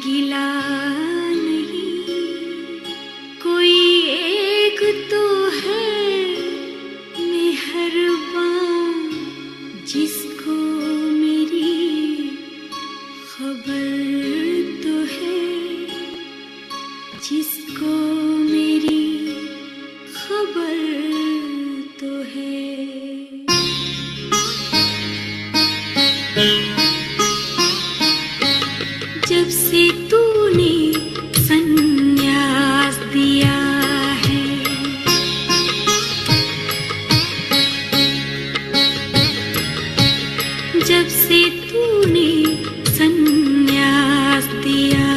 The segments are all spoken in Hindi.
गिला नहीं कोई एक तो है मेहरबान, जिसको मेरी खबर तो है, जिसको मेरी खबर तो है। जब से तूने संन्यास दिया है, जब से तूने संन्यास दिया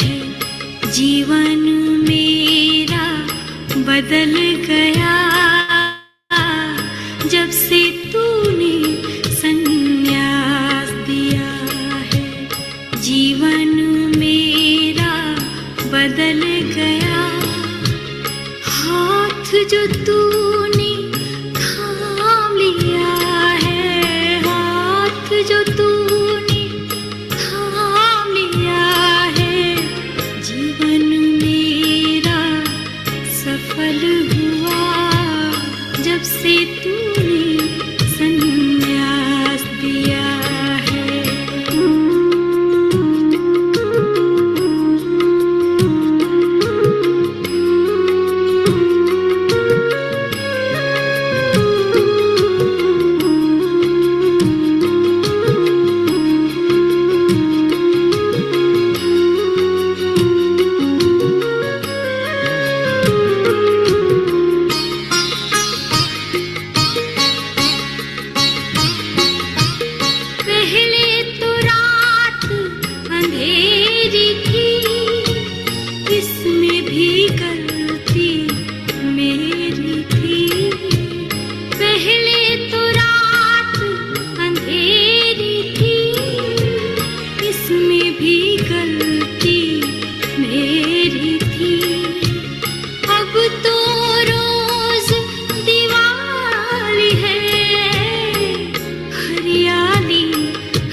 है, जीवन मेरा बदल गया। जब से तूने संन्यास दिया है, जीवन मेरा बदल गया। हाथ जो तूने थाम लिया है, हाथ जो तूने थाम लिया है, जीवन मेरा सफल हुआ। जब से तूने संन्यास दिया है।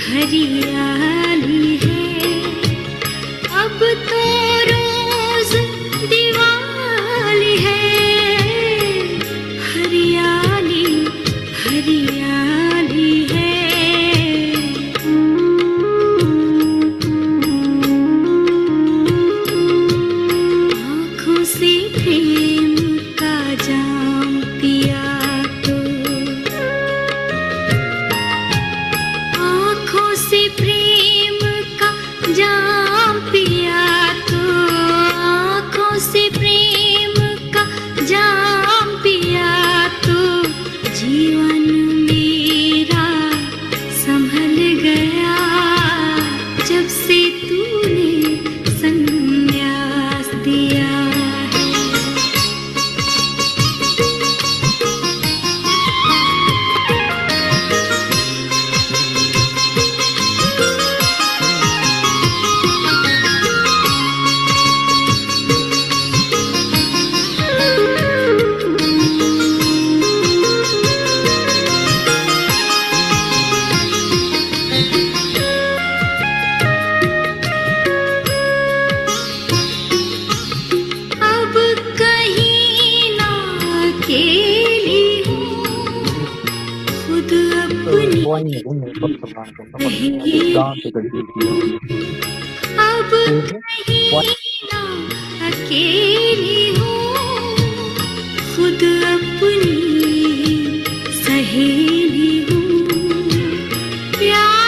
हरियाली है, अब तो रोज दिवाली है। हरियाली हरियाली है। आँखों से प्रेम का जाम पिया तो, आँखों से प्रेम का जाम पिया तो, आँखों से प्रेम का जाम पिया तो, जीवन मेरा संभल गया। जब से तूने संन्यास दिया है। अब कहीं ना अकेली हूँ, खुद अपनी सहेली हूँ। प्यार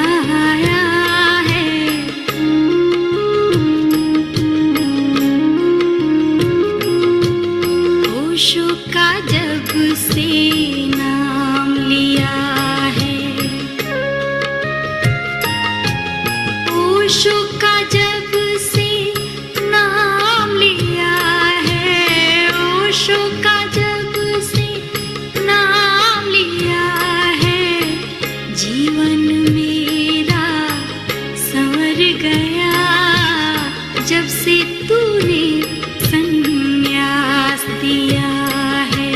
आया है। होशों का जब से नाम लिया है, होशों का जब से नाम लिया है, होशों का जब से नाम लिया है, जीवन मेरा संवर गया जब से तूने संन्यास दिया है।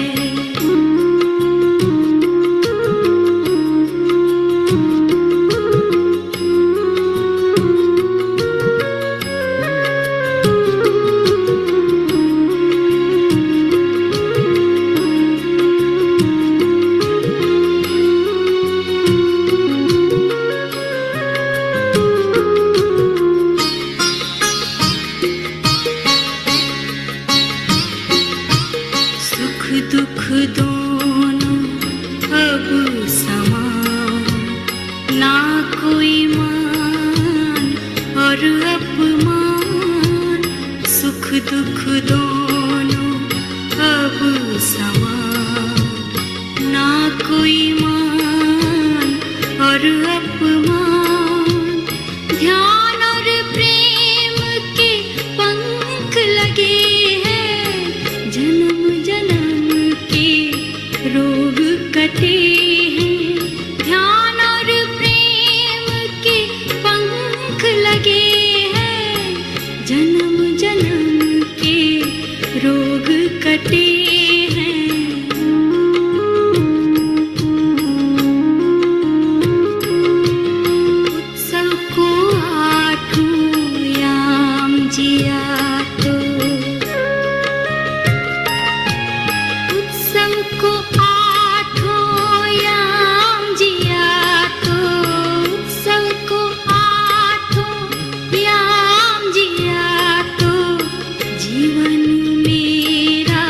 सुख दुख दोनों अब समान, ना कोई मान और अपमान। सुख दुख दोनों अब समान, ना कोई मान और अपमान। ध्यान और प्रेम के पंख लगे हैं, जन्म जन्म के रोग कटे हैं। ध्यान और प्रेम के पंख लगे हैं, जन्म जन्म के रोग कटे हैं। उत्सव को आठों याम जिया तो, उत्सव को आठों याम जिया तो, उत्सव को आठों याम जिया तो, जीवन मेरा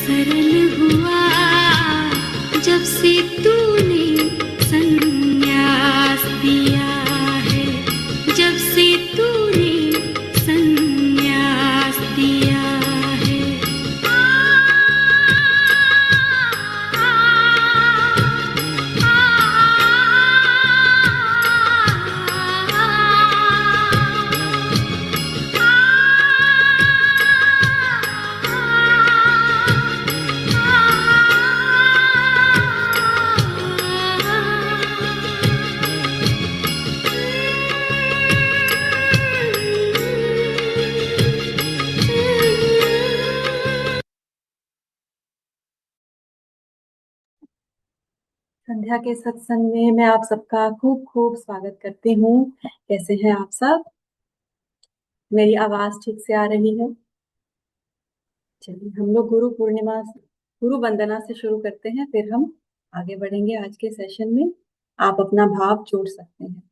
सरल हुआ जब से तूने संन्यास दिया है, जब से तूने संन्यास दिया है। संध्या के सत्संग में मैं आप सबका खूब खूब स्वागत करती हूँ। कैसे हैं आप सब? मेरी आवाज ठीक से आ रही है? चलिए हम लोग गुरु पूर्णिमा, गुरु वंदना से शुरू करते हैं, फिर हम आगे बढ़ेंगे आज के सेशन में। आप अपना भाव जोड़ सकते हैं।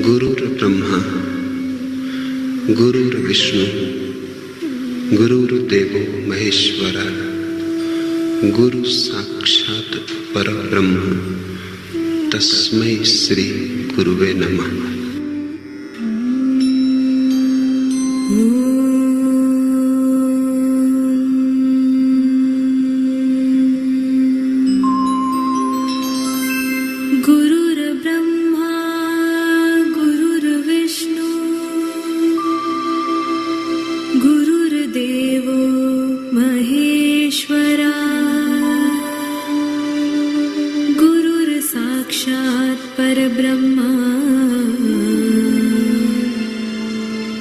गुरुर्ब्रह्मा गुरुर्विष्णु गुरुर्देवो महेश्वरा, गुरु साक्षात् परब्रह्म, तस्मै श्री गुरुवे नमः। गुरुर्ब्रह्मा गुरुर्विष्णु गुरुर्देवो महेश्वरा, गुरुर्साक्षात् परब्रह्म,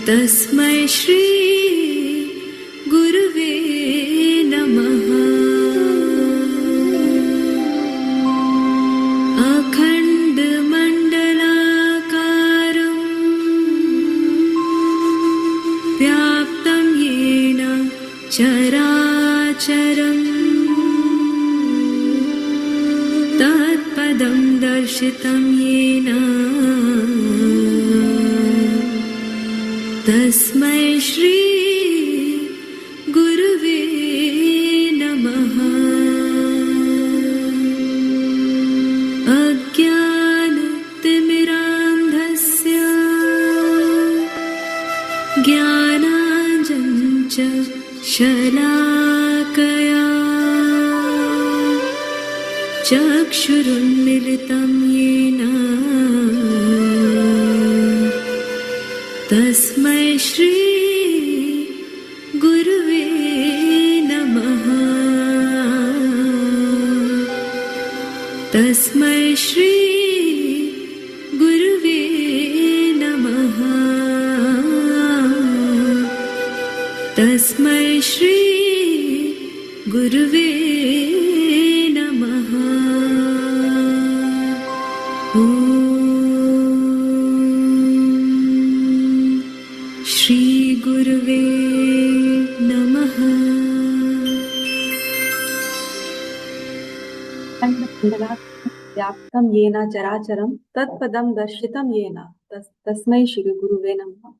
तस्मै श्री गुरुवे नमः। अखण्डमण्डलाकारं व्याप्तं येन चराचरं, तत्पदं दर्शितं येन तस्मै श्री शलाकया चक्षुरुन्मिलितं येन तस्मै श्री गुरुवे नमः। तस्मै श्री गुरुवे नमः। तस्मै श्री गुरुवे नमः। ॐ श्री गुरुवे नमः। व्याप्तं येन चराचरं तत्पदं दर्शितं येन तस्मै श्री गुरुवे नमः।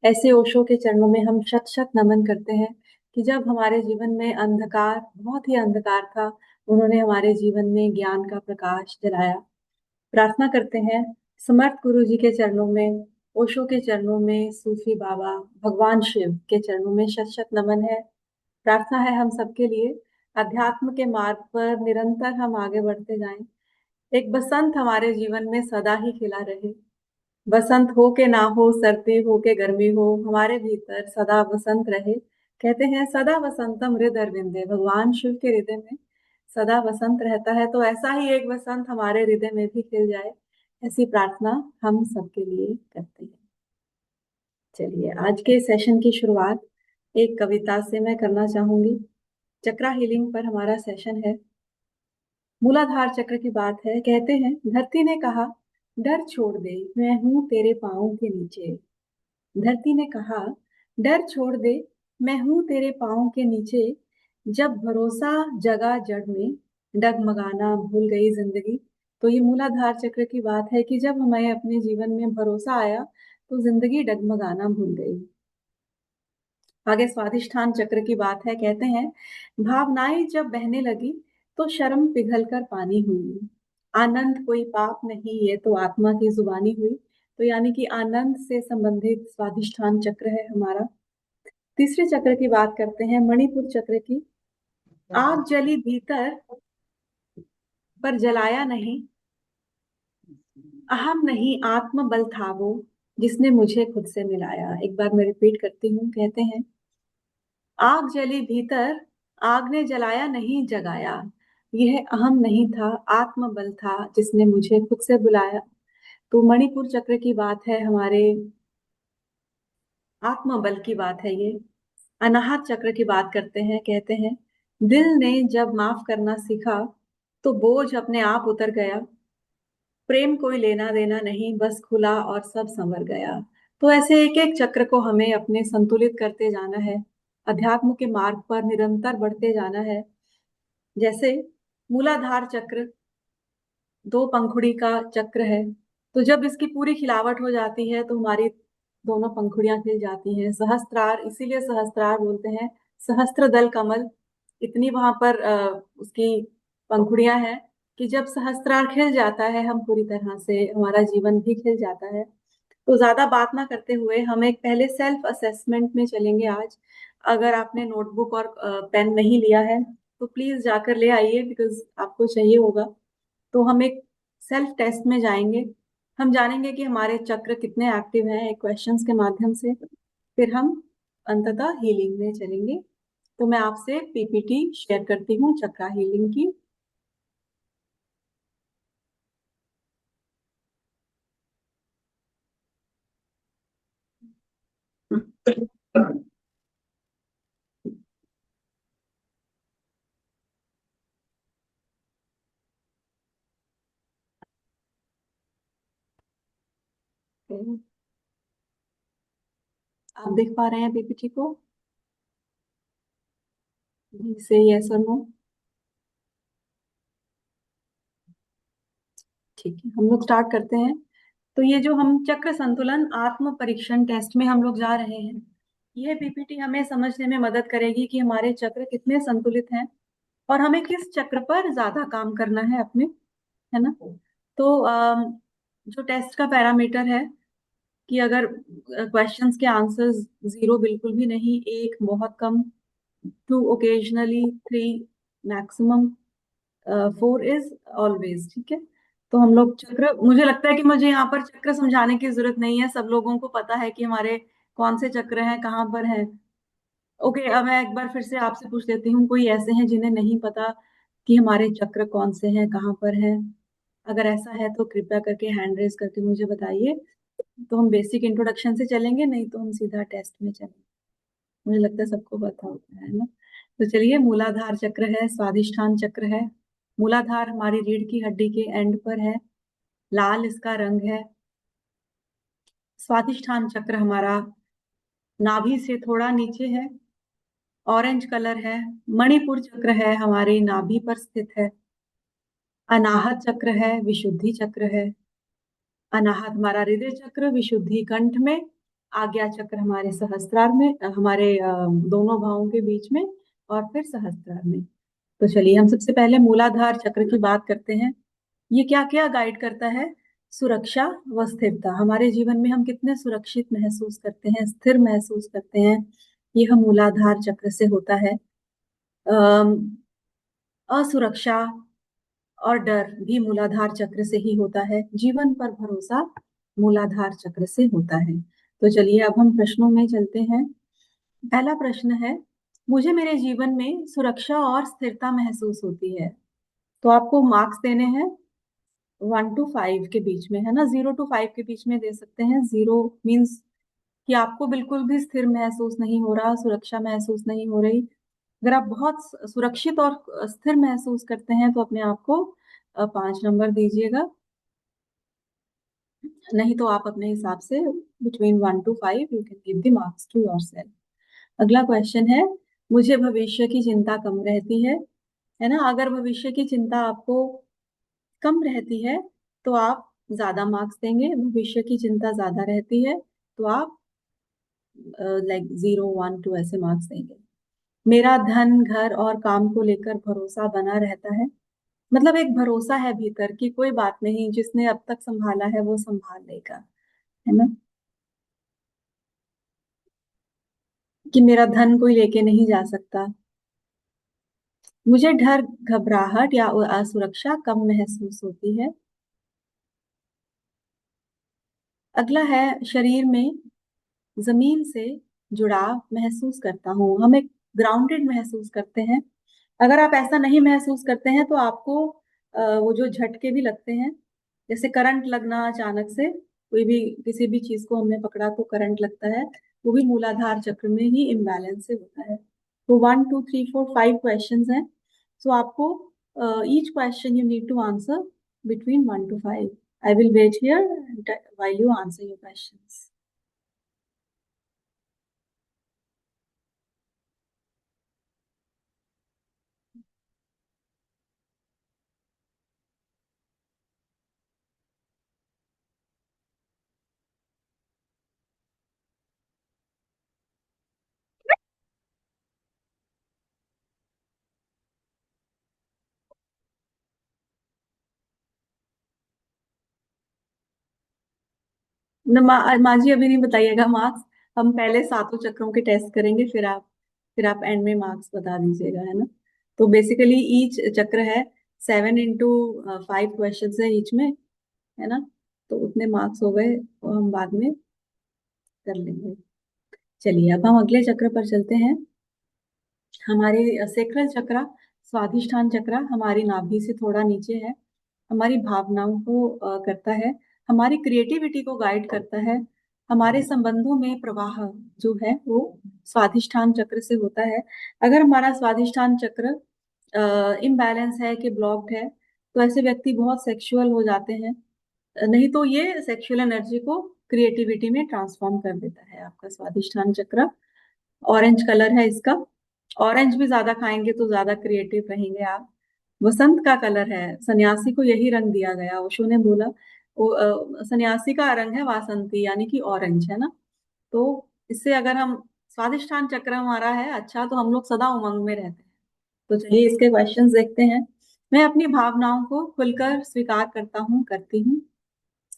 ऐसे ओशो के चरणों में हम शत शत नमन करते हैं कि जब हमारे जीवन में अंधकार, बहुत ही अंधकार था, उन्होंने हमारे जीवन में ज्ञान का प्रकाश जलाया। प्रार्थना करते हैं समर्थ गुरु जी के चरणों में, ओशो के चरणों में, सूफी बाबा, भगवान शिव के चरणों में शत शत नमन है। प्रार्थना है हम सबके लिए, अध्यात्म के मार्ग पर निरंतर हम आगे बढ़ते जाएं। एक बसंत हमारे जीवन में सदा ही खिला रहे। बसंत हो के ना हो, सर्दी हो के गर्मी हो, हमारे भीतर सदा बसंत रहे। कहते हैं सदा वसंतम हृदय अरविंदे, भगवान शिव के हृदय में सदा बसंत रहता है। तो ऐसा ही एक बसंत हमारे हृदय में भी खिल जाए, ऐसी प्रार्थना हम सबके लिए करते हैं। चलिए आज के सेशन की शुरुआत एक कविता से मैं करना चाहूंगी। चक्रा हीलिंग पर हमारा सेशन है। मूलाधार चक्र की बात है। कहते हैं धरती ने कहा डर छोड़ दे, मैं हूं तेरे पांव के नीचे। धरती ने कहा डर छोड़ दे, मैं हूं तेरे पांव के नीचे। जब भरोसा जगा जड़ में, डगमगाना भूल गई जिंदगी। तो ये मूलाधार चक्र की बात है कि जब हमें अपने जीवन में भरोसा आया तो जिंदगी डगमगाना भूल गई। आगे स्वाधिष्ठान चक्र की बात है। कहते हैं भावनाएं जब बहने लगी तो शर्म पिघलकर पानी हुई। आनंद कोई पाप नहीं, ये तो आत्मा की जुबानी हुई। तो यानी कि आनंद से संबंधित स्वाधिष्ठान चक्र है हमारा। तीसरे चक्र की बात करते हैं, मणिपुर चक्र की। आग जली भीतर पर जलाया नहीं, अहम नहीं आत्म बल था वो, जिसने मुझे खुद से मिलाया। एक बार मैं रिपीट करती हूँ। कहते हैं आग जली भीतर, आग ने जलाया नहीं जगाया। यह अहम नहीं था, आत्म बल था, जिसने मुझे खुद से बुलाया। तो मणिपुर चक्र की बात है, हमारे आत्म बल की बात है ये। अनाहत चक्र की बात करते हैं। कहते हैं दिल ने जब माफ करना सीखा तो बोझ अपने आप उतर गया। प्रेम कोई लेना देना नहीं, बस खुला और सब संवर गया। तो ऐसे एक एक चक्र को हमें अपने संतुलित करते जाना है, अध्यात्म के मार्ग पर निरंतर बढ़ते जाना है। जैसे मूलाधार चक्र दो पंखुड़ी का चक्र है, तो जब इसकी पूरी खिलावट हो जाती है तो हमारी दोनों पंखुड़ियां खिल जाती हैं। सहस्त्रार, इसीलिए सहस्त्रार बोलते हैं, सहस्त्र दल कमल। इतनी वहां पर उसकी पंखुड़ियां हैं कि जब सहस्त्रार खिल जाता है, हम पूरी तरह से, हमारा जीवन भी खिल जाता है। तो ज्यादा बात ना करते हुए हम एक पहले सेल्फ असेसमेंट में चलेंगे आज। अगर आपने नोटबुक और पेन नहीं लिया है तो प्लीज जाकर ले आइए, बिकॉज आपको चाहिए होगा। तो हम एक सेल्फ टेस्ट में जाएंगे। हम जानेंगे कि हमारे चक्र कितने एक्टिव हैं एक क्वेश्चंस के माध्यम से। फिर हम अंततः हीलिंग में चलेंगे। तो मैं आपसे पीपीटी शेयर करती हूँ चक्रा हीलिंग की। आप देख पा रहे हैं पीपीटी को? से यस और नो। ठीक है, हम लोग स्टार्ट करते हैं। तो ये जो हम चक्र संतुलन आत्म परीक्षण टेस्ट में हम लोग जा रहे हैं, यह पीपीटी हमें समझने में मदद करेगी कि हमारे चक्र कितने संतुलित हैं और हमें किस चक्र पर ज्यादा काम करना है अपने, है ना। तो जो टेस्ट का पैरामीटर है कि अगर क्वेश्चंस के आंसर्स 0 बिल्कुल भी नहीं, 1 बहुत कम, 2 occasionally, 3 मैक्सिमम, 4 इज ऑलवेज। ठीक है, तो हम लोग चक्र, मुझे लगता है कि मुझे यहाँ पर चक्र समझाने की जरूरत नहीं है, सब लोगों को पता है कि हमारे कौन से चक्र हैं, कहाँ पर हैं। ओके, अब मैं एक बार फिर से आपसे पूछ लेती हूँ, कोई ऐसे हैं जिन्हें नहीं पता कि हमारे चक्र कौन से हैं, कहाँ पर हैं? अगर ऐसा है तो कृपया करके हैंड रेज करके मुझे बताइए। तो हम बेसिक इंट्रोडक्शन से चलेंगे, नहीं तो हम सीधा टेस्ट में चलेंगे। मुझे लगता है सबको पता होता है ना। तो चलिए, मूलाधार चक्र है, स्वादिष्ठान चक्र है। मूलाधार हमारी रीढ़ की हड्डी के एंड पर है, लाल इसका रंग है। स्वादिष्ठान चक्र हमारा नाभि से थोड़ा नीचे है, ऑरेंज कलर है। मणिपुर चक्र है, हमारी नाभि पर स्थित है। अनाहत चक्र है, विशुद्धि चक्र है। अनाहत हमारा हृदय चक्र, विशुद्धि कंठ में। आज्ञा चक्र हमारे सहस्त्रार में, हमारे दोनों भावों के बीच में, और फिर सहस्त्रार में। तो चलिए, हम सबसे पहले मूलाधार चक्र की बात करते हैं। ये क्या क्या गाइड करता है? सुरक्षा व स्थिरता। हमारे जीवन में हम कितने सुरक्षित महसूस करते हैं, स्थिर महसूस करते हैं, यह मूलाधार चक्र से होता है। अम, असुरक्षा और डर भी मूलाधार चक्र से ही होता है। जीवन पर भरोसा मूलाधार चक्र से होता है। तो चलिए, अब हम प्रश्नों में चलते हैं। पहला प्रश्न है, मुझे मेरे जीवन में सुरक्षा और स्थिरता महसूस होती है। तो आपको मार्क्स देने हैं 1 to 5 के बीच में, है ना, 0 to 5 के बीच में दे सकते हैं। 0 मीन्स कि आपको बिल्कुल भी स्थिर महसूस नहीं हो रहा, सुरक्षा महसूस नहीं हो रही। अगर आप बहुत सुरक्षित और स्थिर महसूस करते हैं तो अपने आप को 5 नंबर दीजिएगा, नहीं तो आप अपने हिसाब से between 1 to 5 you can give the marks to yourself. अगला क्वेश्चन है, मुझे भविष्य की चिंता कम रहती है ना। अगर भविष्य की चिंता आपको कम रहती है तो आप ज्यादा मार्क्स देंगे, भविष्य की चिंता ज्यादा रहती है तो आप लाइक 0, 1, 2 ऐसे मार्क्स देंगे। मेरा धन, घर और काम को लेकर भरोसा बना रहता है। मतलब एक भरोसा है भीतर कि कोई बात नहीं, जिसने अब तक संभाला है वो संभाल लेगा, है ना। कि मेरा धन कोई लेके नहीं जा सकता। मुझे डर, घबराहट या असुरक्षा कम महसूस होती है। अगला है, शरीर में जमीन से जुड़ाव महसूस करता हूँ। हम एक ग्राउंडेड महसूस करते हैं। अगर आप ऐसा नहीं महसूस करते हैं तो आपको वो जो झटके भी लगते हैं, जैसे करंट लगना अचानक से, कोई भी किसी भी चीज को हमने पकड़ा तो करंट लगता है, वो भी मूलाधार चक्र में ही इम्बैलेंस से होता है। तो 1 2 3 4 5 क्वेश्चन हैं। सो आपको each question you need to answer between 1 to 5। I will wait here while you answer your questions. माँ जी अभी नहीं बताइएगा मार्क्स, हम पहले सातों चक्रों के टेस्ट करेंगे, फिर आप एंड में मार्क्स बता दीजिएगा, है ना। तो बेसिकली ईच चक्र है 7 into 5 क्वेश्चन है ईच में, है ना। तो उतने मार्क्स हो गए, वो हम बाद में कर लेंगे। चलिए, अब हम अगले चक्र पर चलते हैं। हमारे सेक्रल चक्र, स्वादिष्ठान चक्र हमारी नाभि से थोड़ा नीचे है, हमारी भावनाओं को करता है, हमारी क्रिएटिविटी को गाइड करता है, हमारे संबंधों में प्रवाह जो है वो स्वादिष्ठान चक्र से होता है। अगर हमारा स्वादिष्ठान चक्र इम्बैलेंस है कि ब्लॉक्ड है तो ऐसे व्यक्ति बहुत सेक्सुअल हो जाते हैं। नहीं तो ये सेक्सुअल एनर्जी को क्रिएटिविटी में ट्रांसफॉर्म कर देता है आपका स्वादिष्ठान चक्र। ऑरेंज कलर है इसका, ऑरेंज भी ज्यादा खाएंगे तो ज्यादा क्रिएटिव रहेंगे आप। वसंत का कलर है, सन्यासी को यही रंग दिया गया, ओशो ने बोला वो सन्यासी का रंग है वासंती, यानी कि ऑरेंज, है ना। तो इससे अगर हम, स्वादिष्ठान चक्र हमारा है अच्छा, तो हम लोग सदा उमंग में रहते हैं। तो चलिए इसके क्वेश्चंस देखते हैं। मैं अपनी भावनाओं को खुलकर स्वीकार करता हूँ, करती हूँ।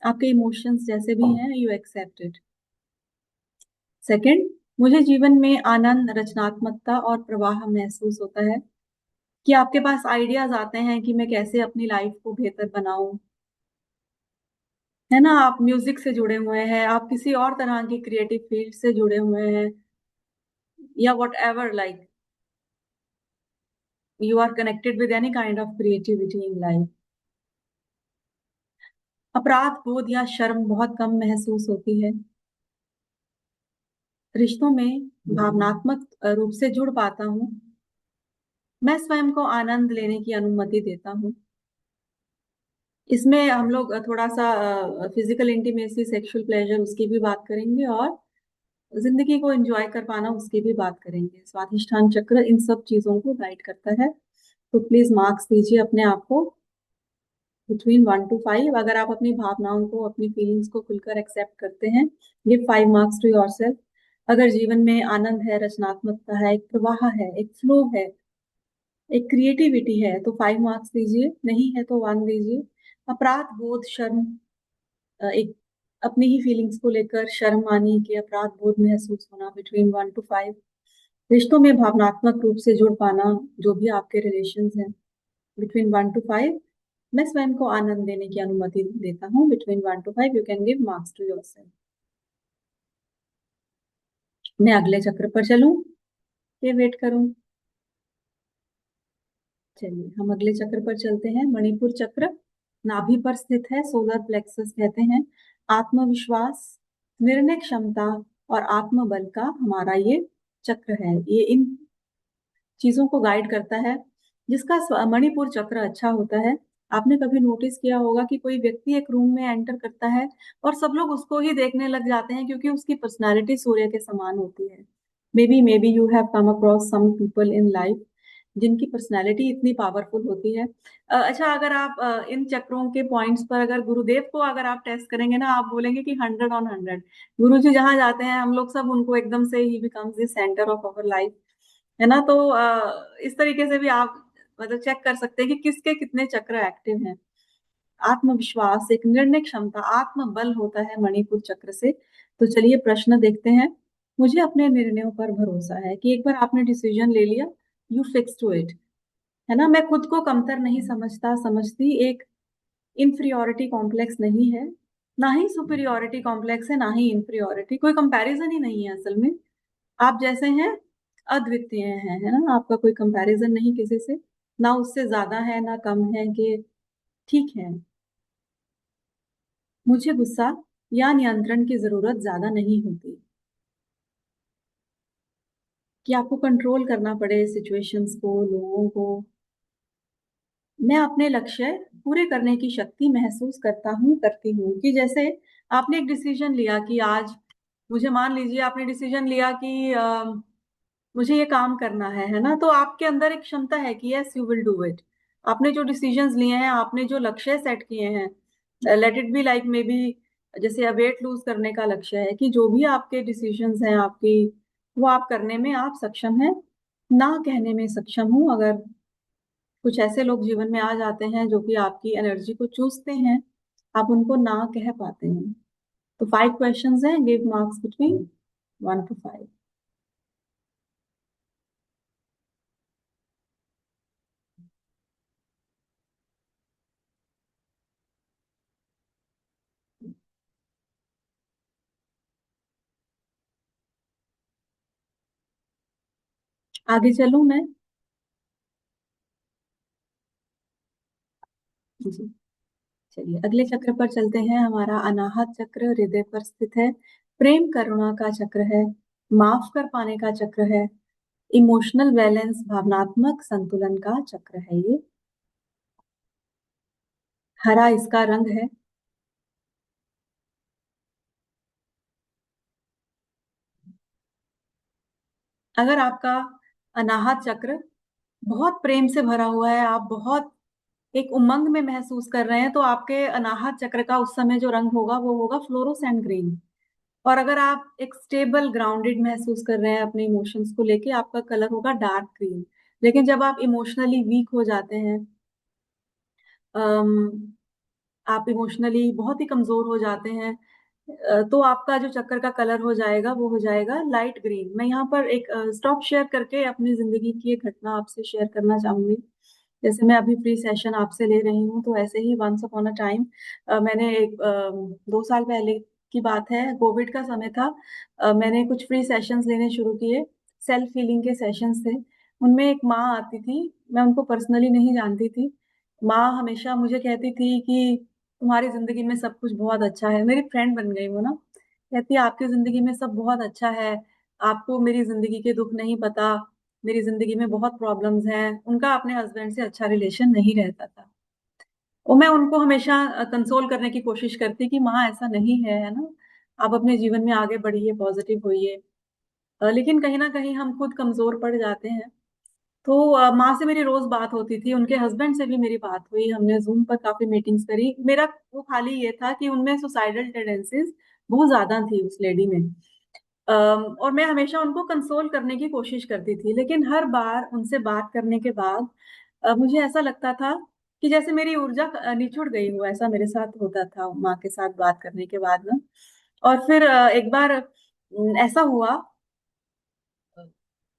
आपके इमोशंस जैसे भी हैं, यू एक्सेप्ट इट। सेकंड, मुझे जीवन में आनंद, रचनात्मकता और प्रवाह महसूस होता है कि आपके पास आइडियाज आते हैं कि मैं कैसे अपनी लाइफ को बेहतर बनाऊं। है ना, आप म्यूजिक से जुड़े हुए हैं, आप किसी और तरह की क्रिएटिव फील्ड से जुड़े हुए हैं, या whatever, like you are connected with any kind of creativity in life. अपराध बोध या शर्म बहुत कम महसूस होती है। रिश्तों में भावनात्मक रूप से जुड़ पाता हूँ। मैं स्वयं को आनंद लेने की अनुमति देता हूँ। इसमें हम लोग थोड़ा सा फिजिकल इंटीमेसी, सेक्सुअल प्लेजर, उसकी भी बात करेंगे, और जिंदगी को एंजॉय कर पाना, उसकी भी बात करेंगे। स्वाधिष्ठान चक्र इन सब चीजों को गाइड करता है। तो प्लीज मार्क्स दीजिए अपने आप को बिटवीन 1 to 5। अगर आप अपनी भावनाओं को, अपनी फीलिंग्स को खुलकर एक्सेप्ट करते हैं, गिव 5 marks टू योरसेल्फ। अगर जीवन में आनंद है, रचनात्मकता है, एक प्रवाह है, एक फ्लो है, एक क्रिएटिविटी है, तो 5 marks दीजिए। नहीं है तो 1 दीजिए। अपराध बोध, शर्म, एक अपनी ही फीलिंग्स को लेकर शर्म आनी, कि अपराध बोध महसूस होना, बिटवीन 1 to 5। रिश्तों में भावनात्मक रूप से जुड़ पाना, जो भी आपके रिलेशंस हैं, बिटवीन 1 to 5। मैं स्वयं को आनंद देने की अनुमति देता हूँ, between 1 to 5। You can give marks to yourself. मैं अगले चक्र पर चलूं ये वेट करूं? चलिए हम अगले चक्र पर चलते हैं। मणिपुर चक्र नाभि पर स्थित है, सोलर प्लेक्सस कहते हैं। आत्मविश्वास, निर्णय क्षमता और आत्मबल का हमारा ये चक्र है। ये इन चीजों को गाइड करता है। जिसका मणिपुर चक्र अच्छा होता है, आपने कभी नोटिस किया होगा कि कोई व्यक्ति एक रूम में एंटर करता है और सब लोग उसको ही देखने लग जाते हैं, क्योंकि उसकी पर्सनालिटी सूर्य के समान होती है। Maybe you have come across some people in life जिनकी पर्सनालिटी इतनी पावरफुल होती है। अच्छा, अगर आप इन चक्रों के पॉइंट्स पर अगर गुरुदेव को अगर आप टेस्ट करेंगे ना, आप बोलेंगे कि 100 on 100। गुरु जी जहाँ जाते हैं, हम लोग सब उनको एकदम से ही becomes the centre of our life. है ना, तो इस तरीके से भी आप मतलब चेक कर सकते हैं कि किसके कितने चक्र एक्टिव हैं। आत्मविश्वास, एक निर्णय क्षमता, आत्मबल होता है मणिपुर चक्र से। तो चलिए प्रश्न देखते हैं। मुझे अपने निर्णयों पर भरोसा है, कि एक बार आपने डिसीजन ले लिया, यू फिक्स टू इट। है ना, मैं खुद को कमतर नहीं समझता, समझती। एक इंफीरियोरिटी कॉम्प्लेक्स नहीं है, ना ही सुपीरियोरिटी कॉम्प्लेक्स है, ना ही इंफीरियोरिटी। कोई कंपैरिजन ही नहीं है असल में। आप जैसे हैं, अद्वितीय हैं। है ना, आपका कोई कंपैरिजन नहीं किसी से, ना उससे ज्यादा है ना कम है, कि ठीक है। मुझे गुस्सा या नियंत्रण की जरूरत ज्यादा नहीं होती, कि आपको कंट्रोल करना पड़े सिचुएशंस को, लोगों को। मैं अपने लक्ष्य पूरे करने की शक्ति महसूस करता हूँ, करती हूँ। कि जैसे आपने एक डिसीजन लिया कि आज, मुझे मान लीजिए आपने डिसीजन लिया कि मुझे ये काम करना है ना, तो आपके अंदर एक क्षमता है कि yes you will do it. आपने जो डिसीजंस लिए हैं, आपने जो लक्ष्य सेट किए हैं, let it be like may be, जैसे वेट लूज करने का लक्ष्य है, कि जो भी आपके डिसीजंस हैं आपकी, वो आप करने में आप सक्षम हैं। ना कहने में सक्षम हूँ। अगर कुछ ऐसे लोग जीवन में आ जाते हैं जो कि आपकी एनर्जी को चूसते हैं, आप उनको ना कह पाते हैं। तो 5 क्वेश्चंस हैं, गिव मार्क्स बिटवीन 1 to 5। आगे चलूं मैं? जी, चलिए अगले चक्र पर चलते हैं। हमारा अनाहत चक्र हृदय पर स्थित है। प्रेम करुणा का चक्र है, माफ कर पाने का चक्र है, इमोशनल बैलेंस, भावनात्मक संतुलन का चक्र है ये। हरा इसका रंग है। अगर आपका अनाहत चक्र बहुत प्रेम से भरा हुआ है, आप बहुत एक उमंग में महसूस कर रहे हैं, तो आपके अनाहत चक्र का उस समय जो रंग होगा वो होगा फ्लोरोसेंट ग्रीन। और अगर आप एक स्टेबल, ग्राउंडेड महसूस कर रहे हैं अपने इमोशंस को लेके, आपका कलर होगा डार्क ग्रीन। लेकिन जब आप इमोशनली वीक हो जाते हैं, अम, आप इमोशनली बहुत ही कमजोर हो जाते हैं, तो आपका जो चक्कर का कलर हो जाएगा वो हो जाएगा लाइट ग्रीन। मैं यहाँ पर एक स्टॉप शेयर करके अपनी जिंदगी की एक घटना आपसे शेयर करना चाहूंगी। जैसे मैं अभी फ्री सेशन आपसे ले रही हूँ, तो ऐसे ही वंस अपॉन अ टाइम मैंने 2 साल पहले की बात है, कोविड का समय था। मैंने कुछ फ्री सेशंस लेने शुरू किए। सेल्फ हीलिंग के सेशंस थे। उनमें एक माँ आती थी। मैं उनको पर्सनली नहीं जानती थी। माँ हमेशा मुझे कहती थी कि तुम्हारी जिंदगी में सब कुछ बहुत अच्छा है। मेरी फ्रेंड बन गई वो ना। कहती है आपकी जिंदगी में सब बहुत अच्छा है, आपको मेरी जिंदगी के दुख नहीं पता, मेरी जिंदगी में बहुत प्रॉब्लम्स हैं। उनका अपने हस्बैंड से अच्छा रिलेशन नहीं रहता था। और मैं उनको हमेशा कंसोल करने की कोशिश करती कि माँ ऐसा नहीं है ना, आप अपने जीवन में आगे बढ़िए, पॉजिटिव होइए। लेकिन कहीं ना कहीं हम खुद कमजोर पड़ जाते हैं। तो माँ से मेरी रोज बात होती थी, उनके हस्बैंड से भी मेरी बात हुई, हमने जूम पर काफी मीटिंग्स करी। मेरा वो खाली ये था कि उनमें सुसाइडल टेंडेंसीज बहुत ज्यादा थी उस लेडी में। और मैं हमेशा उनको कंसोल करने की कोशिश करती थी, लेकिन हर बार उनसे बात करने के बाद मुझे ऐसा लगता था कि जैसे मेरी ऊर्जा निचुड़ गई हो। ऐसा मेरे साथ होता था माँ के साथ बात करने के बाद ना। और फिर एक बार ऐसा हुआ।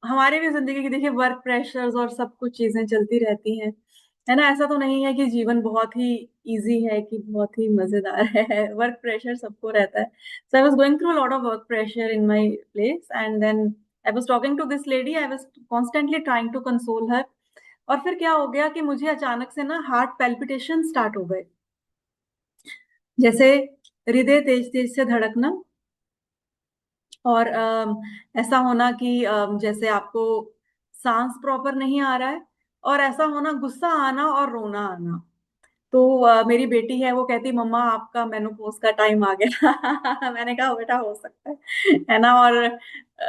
हमारे भी जिंदगी की देखिए वर्क प्रेशर्स और सब कुछ चीजें चलती रहती हैं, है ना। ऐसा तो नहीं है कि जीवन बहुत ही इजी है, कि बहुत ही मजेदार है। वर्क प्रेशर सबको रहता है। So I was going through lot of work pressure in my place, and then I was talking to this lady. I was constantly trying to console her. और फिर क्या हो गया कि मुझे अचानक से ना हार्ट पैल्पिटेशन स्टार्ट हो गए। जैसे हृदय तेज तेज से धड़कना, और ऐसा होना कि जैसे आपको सांस प्रॉपर नहीं आ रहा है, और ऐसा होना, गुस्सा आना और रोना आना। तो मेरी बेटी है, वो कहती मम्मा आपका मेनोपॉज का टाइम आ गया। मैंने कहा बेटा हो सकता है ना। और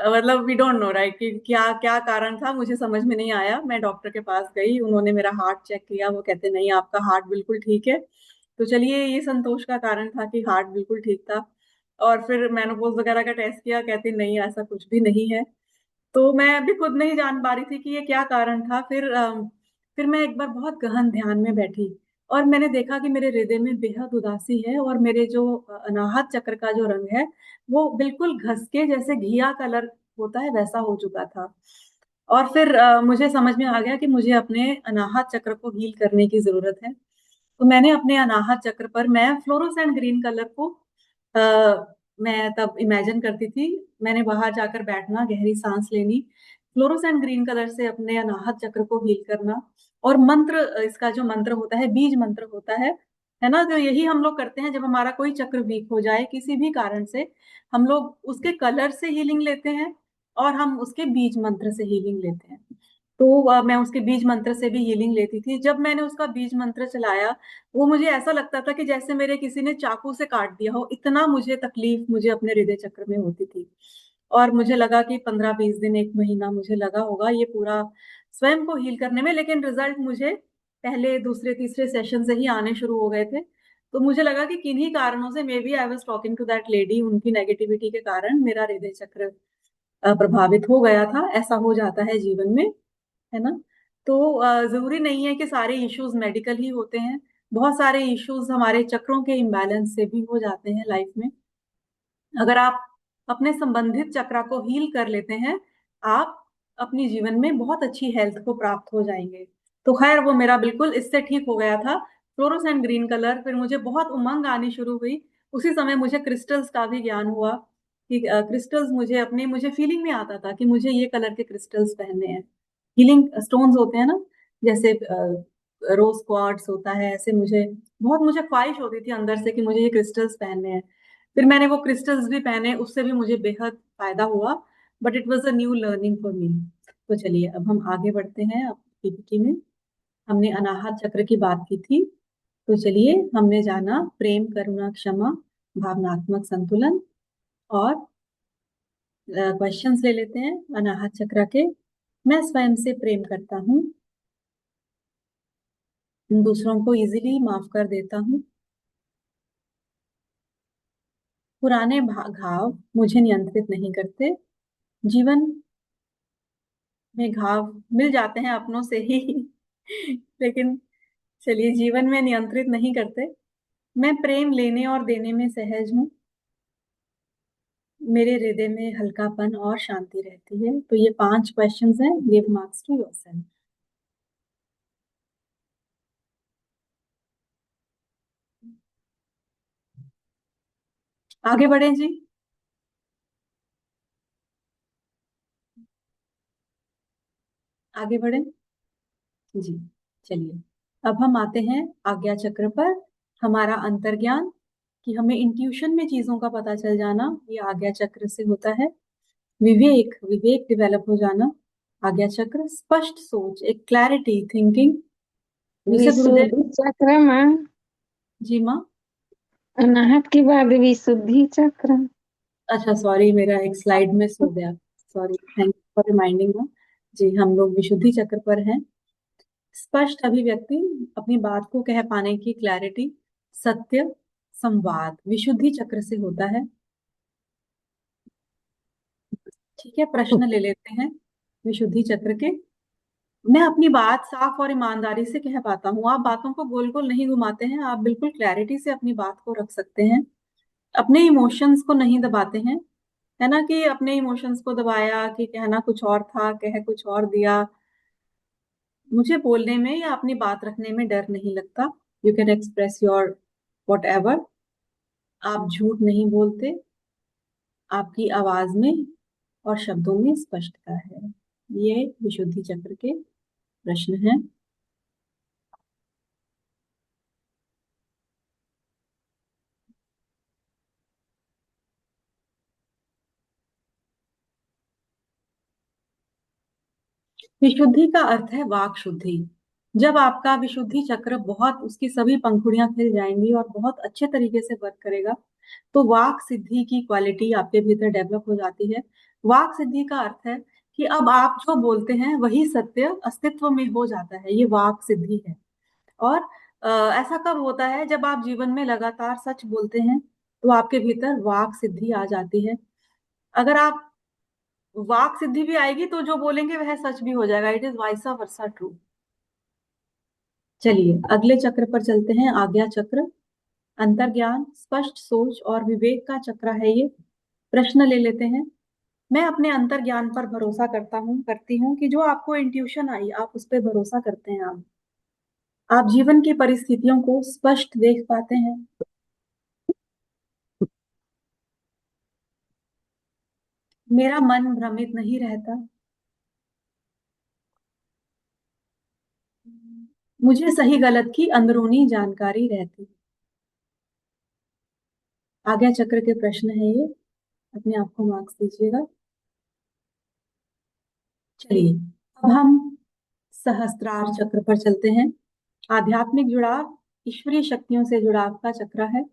मतलब वी डोंट नो राइट कि क्या क्या कारण था, मुझे समझ में नहीं आया। मैं डॉक्टर के पास गई, उन्होंने मेरा हार्ट चेक किया, वो कहते नहीं आपका हार्ट बिल्कुल ठीक है। तो चलिए, ये संतोष का कारण था कि हार्ट बिल्कुल ठीक था। और फिर मेनोपॉज वगैरह का टेस्ट किया, कहते नहीं ऐसा कुछ भी नहीं है। तो मैं अभी खुद नहीं जान पा रही थी कि ये क्या कारण था। फिर मैं एक बार बहुत गहन ध्यान में बैठी, और मैंने देखा कि मेरे हृदय में बेहद उदासी है, और मेरे जो अनाहत चक्र का जो रंग है वो बिल्कुल घस के जैसे घिया कलर होता है वैसा हो चुका था। और फिर मुझे समझ में आ गया कि मुझे अपने अनाहत चक्र को हील करने की जरूरत है। तो मैंने अपने अनाहत चक्र पर मैं फ्लोरोसेंट ग्रीन कलर को मैं तब इमेजिन करती थी। मैंने बाहर जाकर बैठना, गहरी सांस लेनी, फ्लोरोसेंट ग्रीन कलर से अपने अनाहत चक्र को हील करना। और मंत्र, इसका जो मंत्र होता है, बीज मंत्र होता है ना। तो यही हम लोग करते हैं जब हमारा कोई चक्र वीक हो जाए किसी भी कारण से। हम लोग उसके कलर से हीलिंग लेते हैं, और हम उसके बीज मंत्र से हीलिंग लेते हैं। तो मैं उसके बीज मंत्र से भी हीलिंग लेती थी। जब मैंने उसका बीज मंत्र चलाया, वो मुझे ऐसा लगता था कि जैसे मेरे किसी ने चाकू से काट दिया हो, इतना मुझे तकलीफ मुझे अपने हृदय चक्र में होती थी। और मुझे लगा कि 15-20 दिन, 1 महीना मुझे लगा होगा ये पूरा स्वयं को हील करने में। लेकिन रिजल्ट मुझे पहले, दूसरे, तीसरे सेशन से ही आने शुरू हो गए थे। तो मुझे लगा कि किन्हीं कारणों से, maybe I was talking to that lady, उनकी नेगेटिविटी के कारण मेरा हृदय चक्र प्रभावित हो गया था। ऐसा हो जाता है जीवन में, है ना। तो जरूरी नहीं है कि सारे इश्यूज मेडिकल ही होते हैं। बहुत सारे इश्यूज हमारे चक्रों के इम्बैलेंस से भी हो जाते हैं लाइफ में। अगर आप अपने संबंधित चक्रा को हील कर लेते हैं, आप अपनी जीवन में बहुत अच्छी हेल्थ को प्राप्त हो जाएंगे। तो खैर, वो मेरा बिल्कुल इससे ठीक हो गया था, फ्लोरोसेंट ग्रीन कलर। फिर मुझे बहुत उमंग आनी शुरू हुई। उसी समय मुझे क्रिस्टल्स का भी ज्ञान हुआ कि क्रिस्टल्स, मुझे फीलिंग में आता था कि मुझे ये कलर के क्रिस्टल्स पहनने हैं। हीलिंग स्टोन्स होते हैं ना, जैसे रोज क्वार्ट्स होता है, ऐसे मुझे ख्वाहिश होती थी अंदर से कि मुझे ये क्रिस्टल्स पहनने हैं। फिर मैंने वो क्रिस्टल्स भी पहने, उससे भी मुझे बेहद फायदा हुआ। But it was a new learning for me. तो चलिए, अब हम आगे बढ़ते हैं। अब पीपीटी में हमने अनाहत चक्र की बात की थी। तो चलिए, हमने जाना प्रेम, करुणा, क्षमा, भावनात्मक संतुलन। और क्वेश्चंस ले लेते हैं अनाहत चक्र के। मैं स्वयं से प्रेम करता हूँ, दूसरों को इजीली माफ कर देता हूँ, पुराने घाव मुझे नियंत्रित नहीं करते। जीवन में घाव मिल जाते हैं अपनों से ही, लेकिन चलिए, जीवन में नियंत्रित नहीं करते। मैं प्रेम लेने और देने में सहज हूँ, मेरे हृदय में हल्कापन और शांति रहती है। तो ये 5 क्वेश्चंस हैं। Give marks to yourself. आगे बढ़ें जी। आगे बढ़ें जी। चलिए, अब हम आते हैं आज्ञा चक्र पर। हमारा अंतर्ज्ञान, कि हमें इंट्यूशन में चीजों का पता चल जाना, ये आज्ञा चक्र से होता है। विवेक, विवेक डेवलप हो जाना, आज्ञा चक्र। स्पष्ट सोच, एक क्लैरिटी थिंकिंग, जिसे गुरुदेव। विशुद्धि चक्र में जी माँ। अनाहत के बाद विशुद्धि चक्र। अच्छा सॉरी, मेरा एक स्लाइड में सो गया। Sorry, thank you for reminding me. जी, हम लोग विशुद्धि चक्र पर हैं। स्पष्ट अभिव्यक्ति, अपनी बात को कह पाने की क्लैरिटी। सत्य, संवाद, विशुद्धि चक्र से होता है। ठीक है, प्रश्न ले लेते हैं विशुद्धि चक्र के। मैं अपनी बात साफ और ईमानदारी से कह पाता हूँ। आप बातों को गोल गोल नहीं घुमाते हैं, आप बिल्कुल क्लैरिटी से अपनी बात को रख सकते हैं। अपने इमोशंस को नहीं दबाते हैं, है ना, कि अपने इमोशंस को दबाया, कि कहना कुछ और था, कह कुछ और दिया। मुझे बोलने में या अपनी बात रखने में डर नहीं लगता। You can express your what ever. आप झूठ नहीं बोलते, आपकी आवाज में और शब्दों में स्पष्टता है। ये विशुद्धि चक्र के प्रश्न हैं। विशुद्धि का अर्थ है वाक शुद्धि। जब आपका विशुद्धि चक्र बहुत, उसकी सभी पंखुड़ियां खिल जाएंगी और बहुत अच्छे तरीके से वर्क करेगा, तो वाक सिद्धि की क्वालिटी आपके भीतर डेवलप हो जाती है। वाक सिद्धि का अर्थ है कि अब आप जो बोलते हैं वही सत्य अस्तित्व में हो जाता है। ये वाक सिद्धि है। और ऐसा कब होता है? जब आप जीवन में लगातार सच बोलते हैं, तो आपके भीतर वाक सिद्धि आ जाती है। अगर आप, वाक सिद्धि भी आएगी तो जो बोलेंगे वह सच भी हो जाएगा। It is vice versa true. चलिए, अगले चक्र पर चलते हैं, आज्ञा चक्र। अंतर्ज्ञान, स्पष्ट सोच और विवेक का चक्र है ये। प्रश्न ले लेते हैं। मैं अपने अंतर्ज्ञान पर भरोसा करता हूँ, करती हूँ, कि जो आपको इंट्यूशन आई आप उस पर भरोसा करते हैं। आप जीवन की परिस्थितियों को स्पष्ट देख पाते हैं। मेरा मन भ्रमित नहीं रहता। मुझे सही गलत की अंदरूनी जानकारी रहती। आज्ञा चक्र के प्रश्न है ये। अपने आप को मार्क्स दीजिएगा। चलिए, अब हम सहस्त्रार चक्र पर चलते हैं। आध्यात्मिक जुड़ाव, ईश्वरीय शक्तियों से जुड़ाव का चक्र है।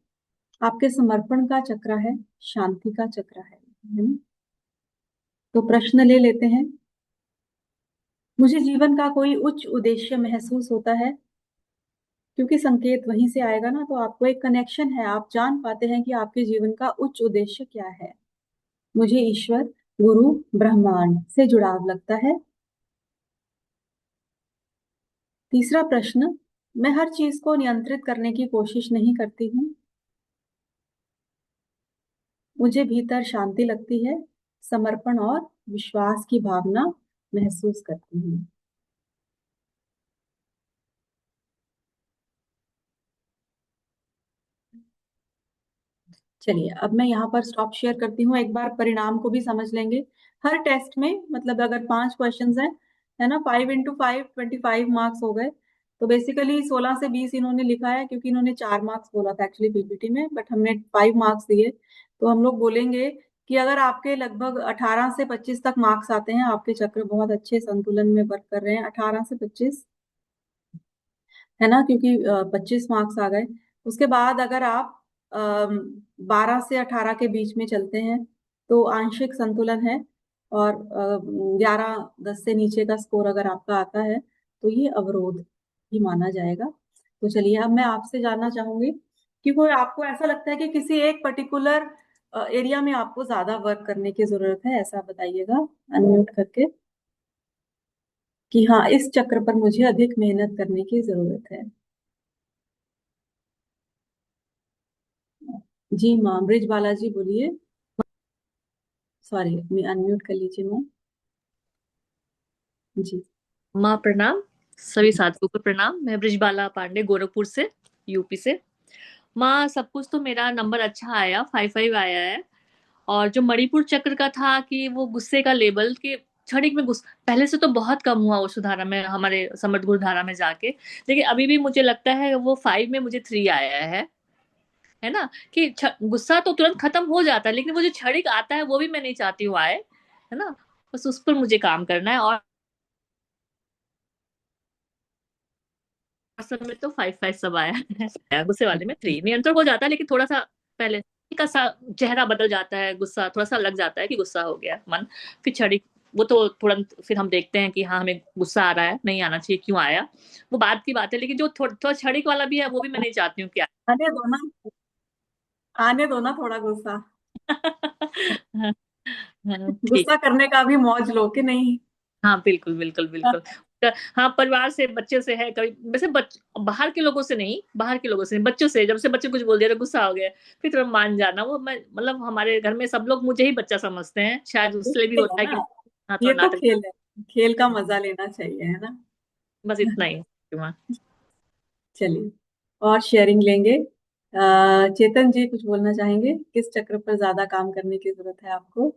आपके समर्पण का चक्र है, शांति का चक्र है ना? तो प्रश्न ले लेते हैं। मुझे जीवन का कोई उच्च उद्देश्य महसूस होता है, क्योंकि संकेत वहीं से आएगा ना, तो आपको एक कनेक्शन है, आप जान पाते हैं कि आपके जीवन का उच्च उद्देश्य क्या है। मुझे ईश्वर, गुरु, ब्रह्मांड से जुड़ाव लगता है। तीसरा प्रश्न, मैं हर चीज को नियंत्रित करने की कोशिश नहीं करती हूँ। मुझे भीतर शांति लगती है, समर्पण और विश्वास की भावना महसूस करती हूँ। चलिए, अब मैं यहाँ पर स्टॉप शेयर करती हूँ। एक बार परिणाम को भी समझ लेंगे। हर टेस्ट में, मतलब अगर 5 क्वेश्चंस हैं, है ना, 5 इंटू 5 25 मार्क्स हो गए। तो बेसिकली 16 से 20 इन्होंने लिखा है, क्योंकि इन्होंने 4 मार्क्स बोला था एक्चुअली पीपीटी में, बट हमने 5 मार्क्स दिए। तो हम लोग बोलेंगे कि अगर आपके लगभग 18 से 25 तक मार्क्स आते हैं, आपके चक्र बहुत अच्छे संतुलन में वर्क कर रहे हैं। 18 से 25, है ना, क्योंकि 25 मार्क्स आ गए। उसके बाद अगर आप 12 से 18 के बीच में चलते हैं, तो आंशिक संतुलन है। और 11-10 से नीचे का स्कोर अगर आपका आता है, तो ये अवरोध ही माना जाएगा। तो चलिए, अब मैं आपसे जानना चाहूंगी कि कोई आपको ऐसा लगता है कि किसी एक पर्टिकुलर एरिया में आपको ज्यादा वर्क करने की जरूरत है, ऐसा बताइएगा अनम्यूट करके, कि हाँ, इस चक्र पर मुझे अधिक मेहनत करने की जरूरत है। जी माँ, ब्रिज बालाजी बोलिए। सॉरी, अनम्यूट कर लीजिए माँ जी। माँ प्रणाम, सभी साथियों को प्रणाम। मैं ब्रिजबाला पांडे, गोरखपुर से, यूपी से। माँ, सब कुछ तो मेरा नंबर अच्छा आया, 5-5 आया है। और जो मणिपुर चक्र का था कि वो गुस्से का लेवल के क्षणिक में गुस्सा पहले से तो बहुत कम हुआ उस धारा में, हमारे समर्थ गुरु धारा में जाके। लेकिन अभी भी मुझे लगता है वो 5 में मुझे 3 आया है ना, कि गुस्सा तो तुरंत खत्म हो जाता है, लेकिन वो जो क्षणिक आता है वो भी मैं नहीं चाहती हूँ आए, है ना। बस उस पर मुझे काम करना है। और सब में तो 5-5 सब आया है। गुस्से वाले में 3 नियंत्रण हो जाता है, लेकिन थोड़ा सा पहले का सा चेहरा बदल जाता है, गुस्सा थोड़ा सा लग जाता है कि गुस्सा हो गया मन। फिर क्षणिक वो तो तुरंत फिर हम देखते हैं कि हाँ हमें गुस्सा आ रहा है, नहीं आना चाहिए, क्यों आया, वो बात की बात है। लेकिन जो थोड़ा क्षणिक वाला भी है वो भी मैं नहीं चाहती हूँ क्या आने दो ना, आने दो ना थोड़ा गुस्सा। हाँ, हाँ, ठीक। गुस्सा करने का भी मौज लो कि नहीं। हाँ, बिल्कुल बिल्कुल बिल्कुल। हाँ, परिवार से, बच्चे से है कभी, वैसे बाहर के लोगों से नहीं, बाहर के लोगों से नहीं, बच्चों से, जब से बच्चे कुछ बोल दिया तो गुस्सा हो गया, फिर तुरंत मान जाना। वो मैं मतलब हमारे घर में सब लोग मुझे ही बच्चा समझते हैं, शायद उससे भी खेल होता है है ना, कि हाँ ये थोड़ा तो नाटक। खेल है, खेल का मजा लेना चाहिए, है ना। बस इतना ही। हाँ। चलिए, और शेयरिंग लेंगे। चेतन जी कुछ बोलना चाहेंगे, किस चक्र पर ज्यादा काम करने की जरूरत है आपको?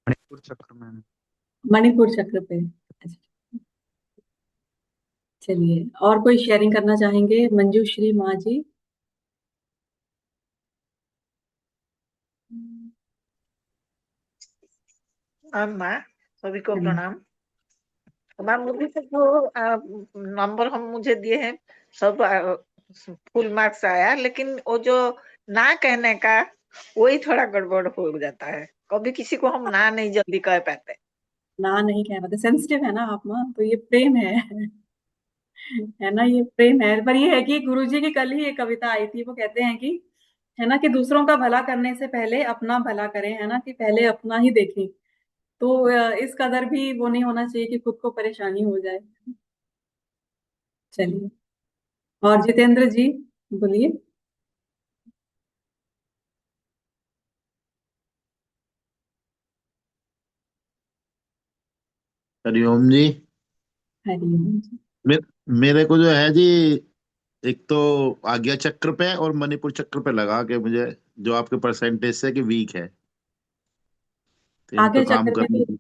मणिपुर चक्र में। मणिपुर चक्र पे, अच्छा। चलिए, और कोई शेयरिंग करना चाहेंगे? मंजूश्री माँ जी। माँ, सभी को हम्म, प्रणाम। माँ, मुझे तो जो नंबर हम मुझे दिए हैं सब फुल मार्क्स आया, लेकिन वो जो ना कहने का वही थोड़ा गड़बड़ हो जाता है। कभी किसी को हम ना नहीं जल्दी कह पाते। ना नहीं कह पाते, सेंसिटिव है ना आप माँ, तो ये प्रेम है है ना, ये प्रेम है। पर ये है कि गुरुजी की कल ही एक कविता आई थी, वो कहते हैं कि, है ना, कि दूसरों का भला करने से पहले अपना भला करें, है ना, कि पहले अपना ही देखें। तो इस कदर भी वो नहीं होना चाहिए कि खुद को परेशानी हो जाए। चलिए, और जितेंद्र जी बोलिए। हरिओम जी। हरिओम जी। मेरे को जो है जी, एक तो आज्ञा चक्र पे और मणिपुर चक्र पे लगा के मुझे, जो आपके परसेंटेज से कि वीक है, तो इन पे आगे काम चक्र में करने तो की।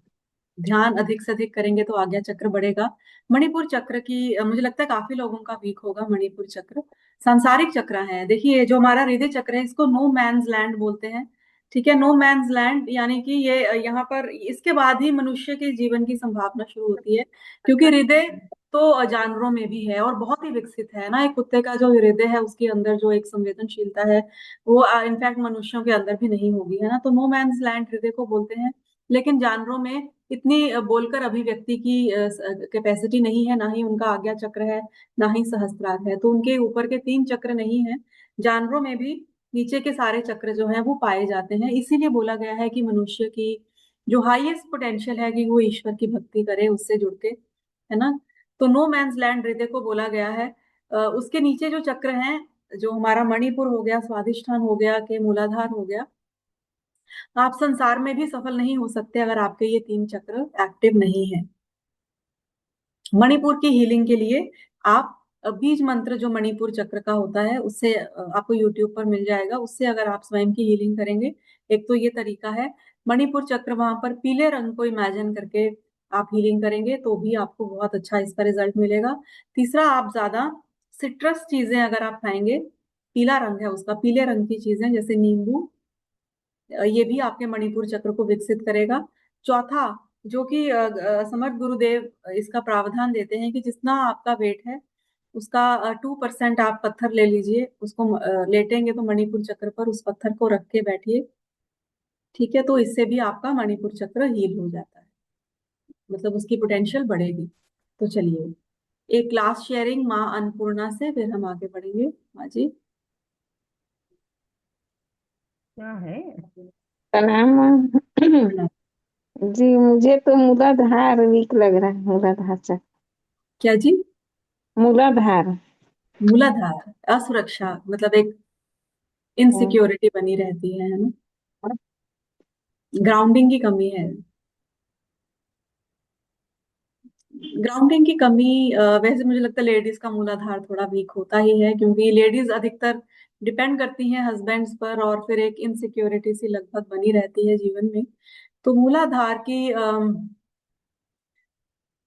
ध्यान अधिक से अधिक करेंगे तो आज्ञा चक्र बढ़ेगा। मणिपुर चक्र की मुझे लगता है काफी लोगों का वीक होगा मणिपुर चक्र। सांसारिक चक्र है, देखिए जो हमारा हृदय चक्र है इसको नो मैन्स लैंड बोलते हैं। ठीक है, नो मैन्स लैंड यानी कि ये यहाँ पर इसके बाद ही मनुष्य के जीवन की संभावना शुरू होती है, क्योंकि हृदय तो जानवरों में भी है और बहुत ही विकसित है ना। एक कुत्ते का जो हृदय है उसके अंदर जो एक संवेदनशीलता है वो इनफैक्ट मनुष्यों के अंदर भी नहीं होगी, है ना। तो नो मैन्स लैंड हृदय को बोलते हैं। लेकिन जानवरों में इतनी बोलकर अभिव्यक्ति की कैपेसिटी नहीं है, ना ही उनका आज्ञा चक्र है, ना ही सहस्त्रार है, तो उनके ऊपर के 3 चक्र नहीं है। जानवरों में भी नीचे के सारे चक्र जो हैं वो पाए जाते हैं। इसीलिए बोला गया है कि मनुष्य की जो हाईएस्ट पोटेंशियल है कि वो ईश्वर की भक्ति करे, उससे जुड़ के, है ना। तो नो मैन्स लैंड हृदय को बोला गया है। उसके नीचे जो चक्र हैं, जो हमारा मणिपुर हो गया, स्वादिष्ठान हो गया, के मूलाधार हो गया, आप संसार में भी सफल नहीं हो सकते अगर आपके ये 3 चक्र एक्टिव नहीं है। मणिपुर की हीलिंग के लिए आप बीज मंत्र जो मणिपुर चक्र का होता है उससे आपको यूट्यूब पर मिल जाएगा, उससे अगर आप स्वयं की हीलिंग करेंगे, एक तो ये तरीका है। मणिपुर चक्र वहां पर पीले रंग को इमेजिन करके आप हीलिंग करेंगे तो भी आपको बहुत अच्छा इसका रिजल्ट मिलेगा। तीसरा, आप ज्यादा सिट्रस चीजें अगर आप खाएंगे, पीला रंग है उसका, पीले रंग की चीजें जैसे नींबू, ये भी आपके मणिपुर चक्र को विकसित करेगा। चौथा, जो कि समर्थ गुरुदेव इसका प्रावधान देते हैं कि जितना आपका वेट है उसका 2% आप पत्थर ले लीजिए, उसको लेटेंगे तो मणिपुर चक्र पर उस पत्थर को रख के बैठिए। ठीक है, तो इससे भी आपका मणिपुर चक्र हील हो जाता है, मतलब उसकी पोटेंशियल बढ़ेगी। तो चलिए, एक लास्ट शेयरिंग माँ अन्नपूर्णा से, फिर हम आगे बढ़ेंगे। माँ जी। क्या है? प्रणाम माँ। जी, मुझे तो मूलाधार वीक लग रहा है, मूलाधार चक्र। क्या जी? मूलाधार। मूलाधार असुरक्षा, मतलब एक इनसिक्योरिटी बनी रहती है ना, ग्राउंडिंग की कमी है। ग्राउंडिंग की कमी वैसे मुझे लगता है लेडीज का मूलाधार थोड़ा वीक होता ही है, क्योंकि लेडीज अधिकतर डिपेंड करती हैं हस्बैंड्स पर, और फिर एक इनसिक्योरिटी सी लगभग बनी रहती है जीवन में। तो मूलाधार की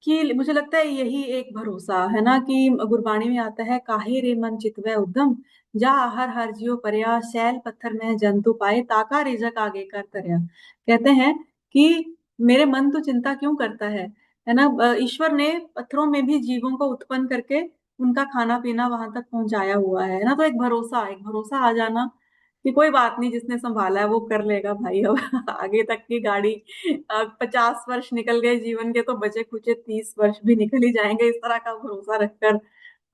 कि मुझे लगता है यही एक भरोसा है ना, कि गुरबाणी में आता है, काहे रे मन चितवै उद्यम, जा हर हर जियो परया, शैल पत्थर में जंतु पाए, ताका रिजक आगे कर तरया। कहते हैं कि मेरे मन तो चिंता क्यों करता है ना। ईश्वर ने पत्थरों में भी जीवों को उत्पन्न करके उनका खाना पीना वहां तक पहुंचाया हुआ है ना। तो एक भरोसा आ जाना कि कोई बात नहीं, जिसने संभाला है वो कर लेगा भाई। अब आगे तक की गाड़ी, 50 वर्ष निकल गए जीवन के, तो बचे खुचे 30 वर्ष भी निकल ही जाएंगे, इस तरह का भरोसा रखकर।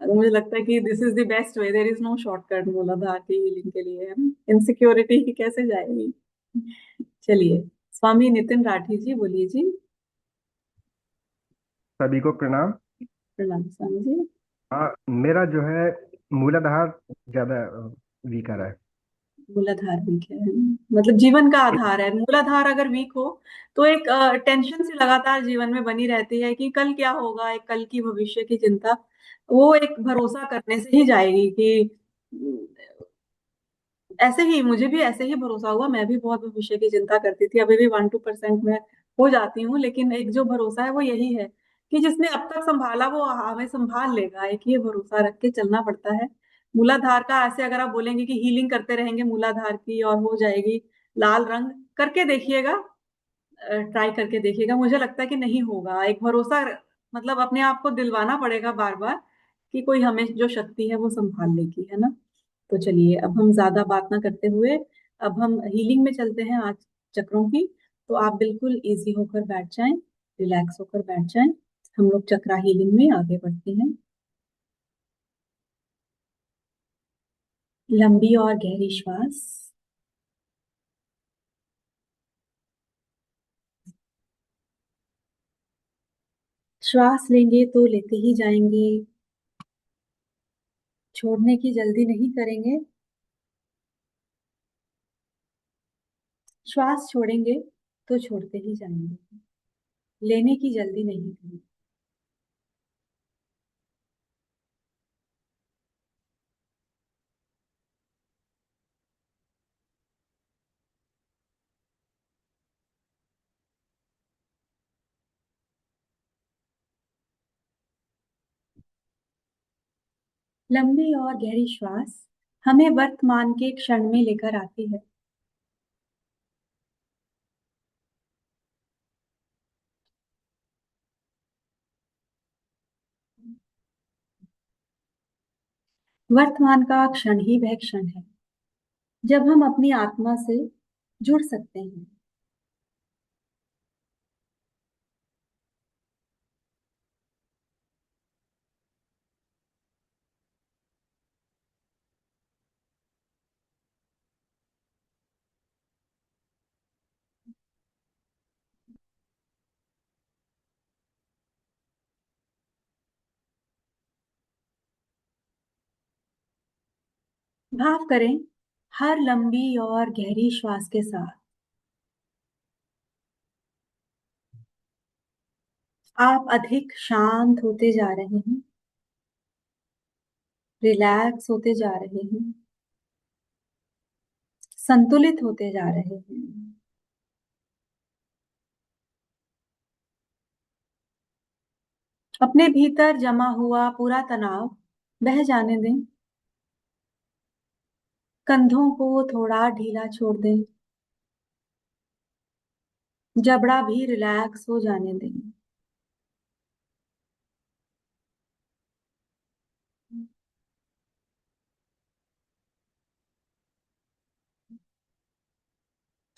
मुझे लगता है कि this is the best way, there is no shortcut मूलाधार की हीलिंग के लिए। इनसिक्योरिटी कैसे जाएगी। चलिए, स्वामी नितिन राठी जी बोलिए जी। सभी को प्रणाम। प्रणाम स्वामी जी। मेरा जो है मूलाधार ज्यादा वीक आ रहा है। मूलाधार वीक है, मतलब जीवन का आधार है। मूलाधार अगर वीक हो तो एक टेंशन सी लगातार जीवन में बनी रहती है कि कल क्या होगा, एक कल की भविष्य की चिंता। वो एक भरोसा करने से ही जाएगी कि ऐसे ही मुझे भी ऐसे ही भरोसा हुआ। मैं भी बहुत भविष्य की चिंता करती थी, अभी भी 1-2% में हो जाती हूँ, लेकिन एक जो भरोसा है वो यही है कि जिसने अब तक संभाला वो हमें संभाल लेगा। एक ये भरोसा रख के चलना पड़ता है। मूलाधार का ऐसे अगर आप बोलेंगे कि हीलिंग करते रहेंगे मूलाधार की और हो जाएगी लाल रंग, करके देखिएगा, ट्राई करके देखिएगा। मुझे लगता है कि नहीं होगा। एक भरोसा, मतलब अपने आप को दिलवाना पड़ेगा बार बार कि कोई हमें जो शक्ति है वो संभाल लेगी, है ना। तो चलिए, अब हम ज्यादा बात ना करते हुए अब हम हीलिंग में चलते हैं आज चक्रों की। तो आप बिल्कुल इजी होकर बैठ जाएं, रिलैक्स होकर बैठ जाएं। हम लोग चक्रा हीलिंग में आगे बढ़ते हैं। लंबी और गहरी श्वास। श्वास लेंगे तो लेते ही जाएंगे, छोड़ने की जल्दी नहीं करेंगे। श्वास छोड़ेंगे तो छोड़ते ही जाएंगे, लेने की जल्दी नहीं करेंगे। लंबी और गहरी श्वास हमें वर्तमान के क्षण में लेकर आती है। वर्तमान का क्षण ही वह क्षण है जब हम अपनी आत्मा से जुड़ सकते हैं। भाव करें, हर लंबी और गहरी श्वास के साथ आप अधिक शांत होते जा रहे हैं, रिलैक्स होते जा रहे हैं, संतुलित होते जा रहे हैं। अपने भीतर जमा हुआ पूरा तनाव बह जाने दें। कंधों को थोड़ा ढीला छोड़ दें, जबड़ा भी रिलैक्स हो जाने दें।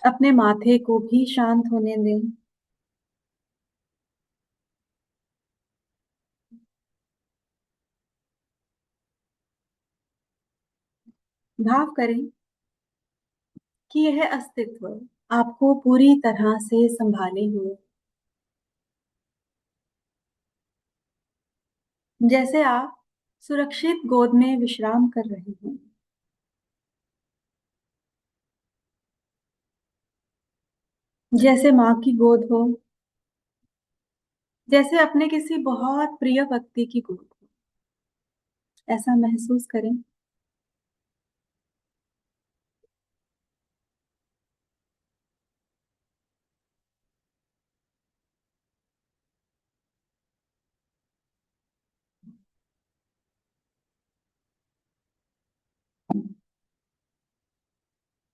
अपने माथे को भी शांत होने दें। भाव करें कि यह अस्तित्व आपको पूरी तरह से संभाले हुए, जैसे आप सुरक्षित गोद में विश्राम कर रहे हैं। जैसे माँ की गोद हो, जैसे अपने किसी बहुत प्रिय व्यक्ति की गोद हो, ऐसा महसूस करें।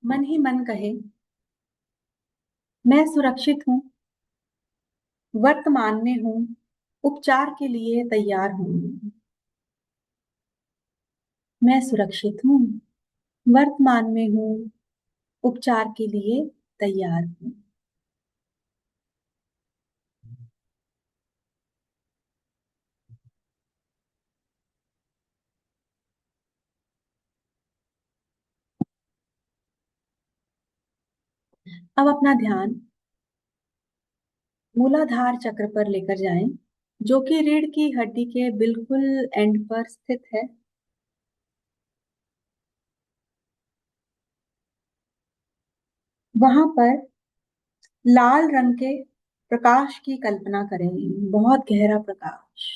मन ही मन कहे, मैं सुरक्षित हूँ, वर्तमान में हूँ, उपचार के लिए तैयार हूँ। मैं सुरक्षित हूँ, वर्तमान में हूँ, उपचार के लिए तैयार हूँ। अब अपना ध्यान मूलाधार चक्र पर लेकर जाएं, जो कि रीढ़ की हड्डी के बिल्कुल एंड पर स्थित है। वहां पर लाल रंग के प्रकाश की कल्पना करें, बहुत गहरा प्रकाश।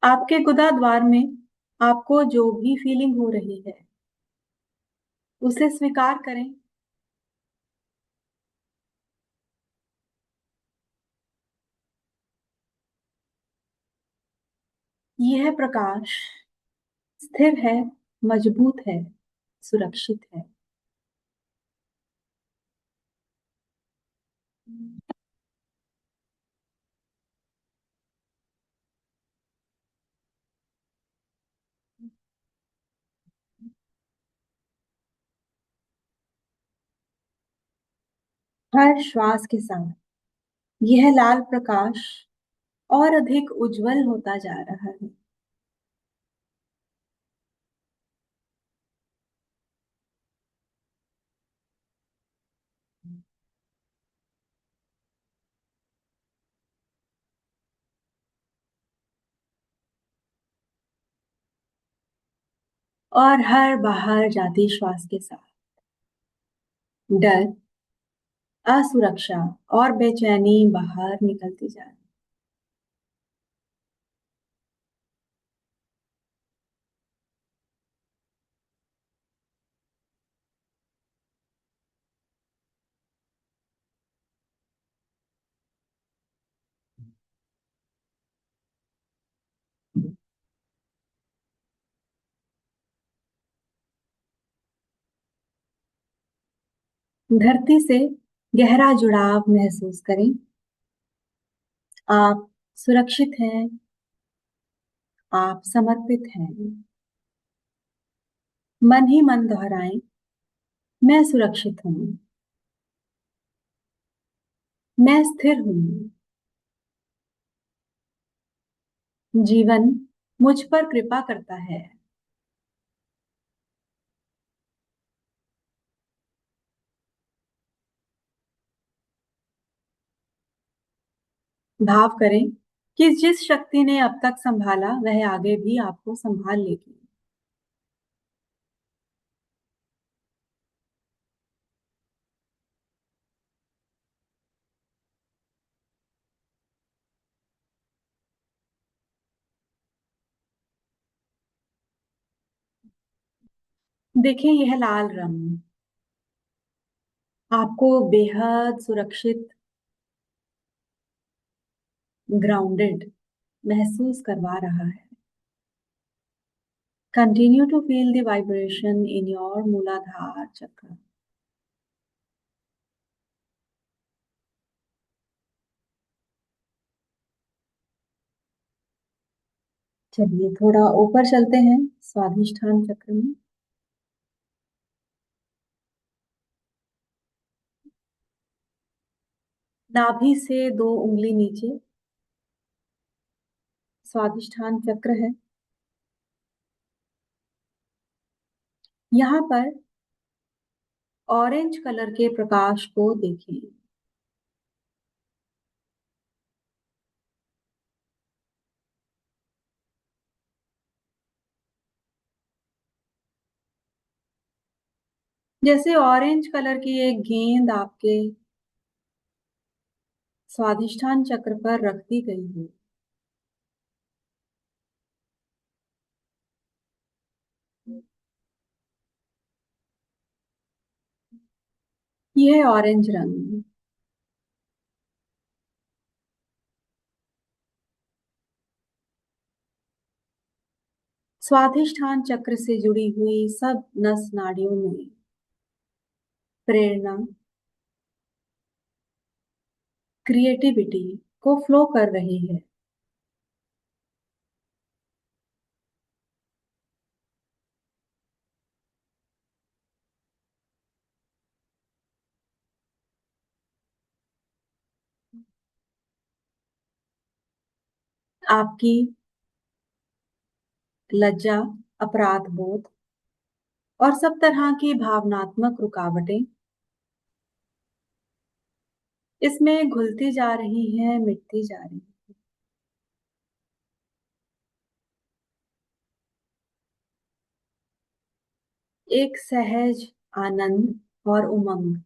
आपके गुदा द्वार में आपको जो भी फीलिंग हो रही है, उसे स्वीकार करें। यह प्रकाश स्थिर है, मजबूत है, सुरक्षित है। हर श्वास के साथ यह लाल प्रकाश और अधिक उज्जवल होता जा रहा है। और हर बाहर जाती श्वास के साथ डर, असुरक्षा और बेचैनी बाहर निकलती जा रही। धरती से गहरा जुड़ाव महसूस करें। आप सुरक्षित हैं, आप समर्पित हैं। मन ही मन दोहराएं, मैं सुरक्षित हूं, मैं स्थिर हूं। जीवन मुझ पर कृपा करता है। भाव करें कि जिस शक्ति ने अब तक संभाला, वह आगे भी आपको संभाल लेगी। देखें यह लाल रंग आपको बेहद सुरक्षित, ग्राउंडेड महसूस करवा रहा है। Continue to feel the vibration in your Muladhara chakra. चलिए थोड़ा ऊपर चलते हैं स्वाधिष्ठान चक्र में। नाभि से 2 उंगली नीचे स्वाधिष्ठान चक्र है। यहाँ पर ऑरेंज कलर के प्रकाश को देखें। जैसे ऑरेंज कलर की एक गेंद आपके स्वाधिष्ठान चक्र पर रख दी गई है। यह है ऑरेंज रंग। स्वाधिष्ठान चक्र से जुड़ी हुई सब नस नाड़ियों में प्रेरणा, क्रिएटिविटी को फ्लो कर रही है। आपकी लज्जा, अपराध बोध और सब तरह की भावनात्मक रुकावटें इसमें घुलती जा रही हैं, मिटती जा रही हैं। एक सहज आनंद और उमंग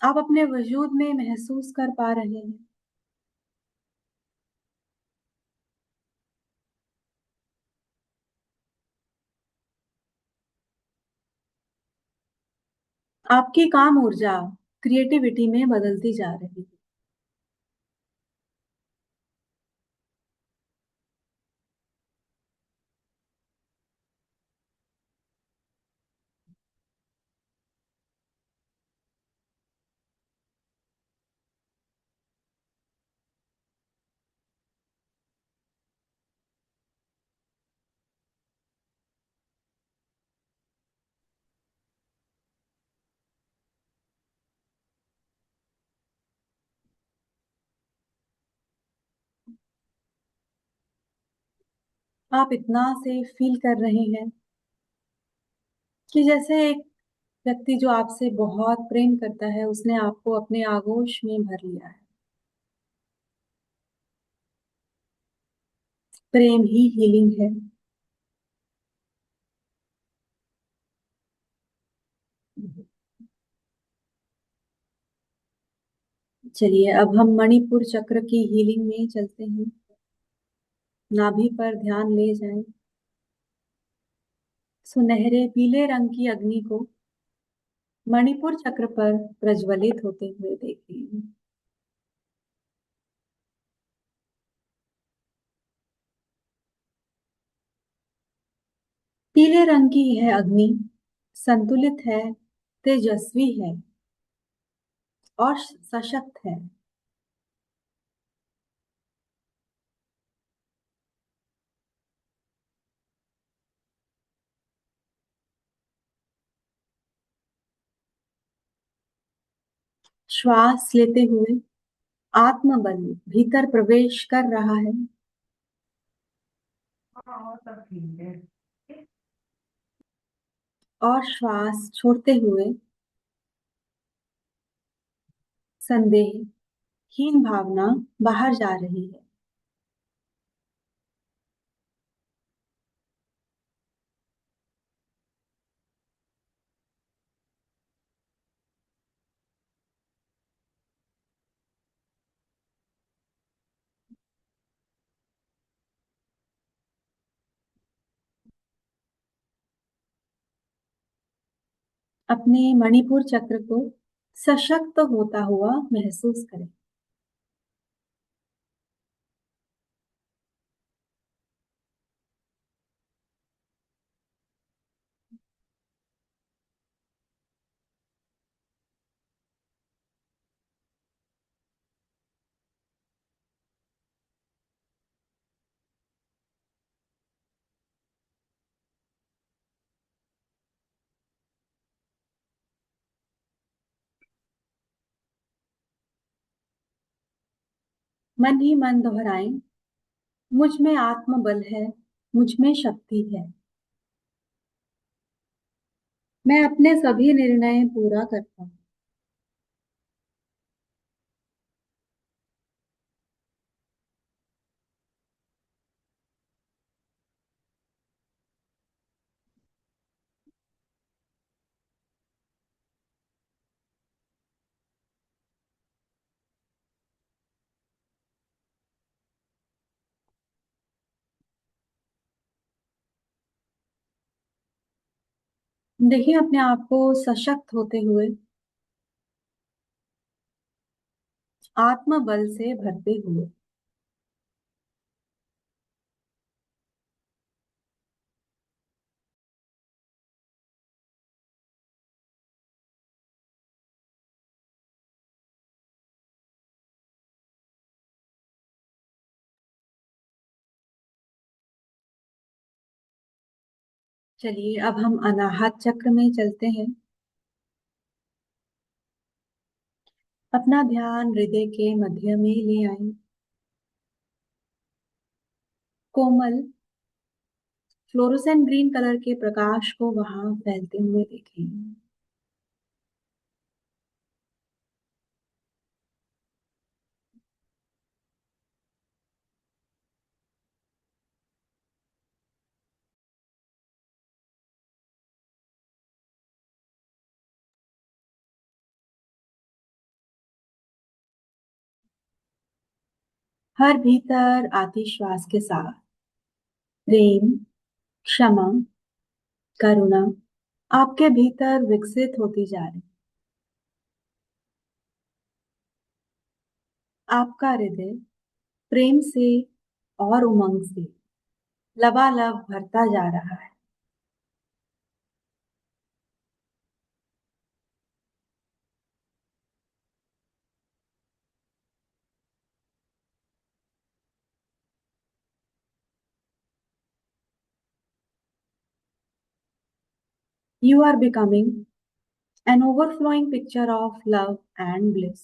आप अपने वजूद में महसूस कर पा रहे हैं। आपकी काम ऊर्जा क्रिएटिविटी में बदलती जा रही है। आप इतना से फील कर रहे हैं कि जैसे एक व्यक्ति जो आपसे बहुत प्रेम करता है उसने आपको अपने आगोश में भर लिया है। प्रेम ही हीलिंग है। चलिए अब हम मणिपुर चक्र की हीलिंग में चलते हैं। नाभि पर ध्यान ले जाएं। सुनहरे पीले रंग की अग्नि को मणिपुर चक्र पर प्रज्वलित होते हुए देखें। पीले रंग की यह अग्नि संतुलित है, तेजस्वी है और सशक्त है। श्वास लेते हुए आत्मबल भीतर प्रवेश कर रहा है और श्वास छोड़ते हुए संदेहहीन भावना बाहर जा रही है। अपने मणिपुर चक्र को सशक्त होता हुआ महसूस करें। मन ही मन दोहराएं, मुझ में आत्मबल है, मुझ में शक्ति है। मैं अपने सभी निर्णय पूरा करता हूँ। देखिए अपने आप को सशक्त होते हुए, आत्मबल से भरते हुए। चलिए अब हम अनाहत चक्र में चलते हैं। अपना ध्यान हृदय के मध्य में ले आए। कोमल फ्लोरोसेंट ग्रीन कलर के प्रकाश को वहां फैलते हुए देखें। हर भीतर आती श्वास के साथ प्रेम, क्षमा, करुणा आपके भीतर विकसित होती जा रही। आपका हृदय प्रेम से और उमंग से लबालब भरता जा रहा है। You are becoming an overflowing picture of love and bliss.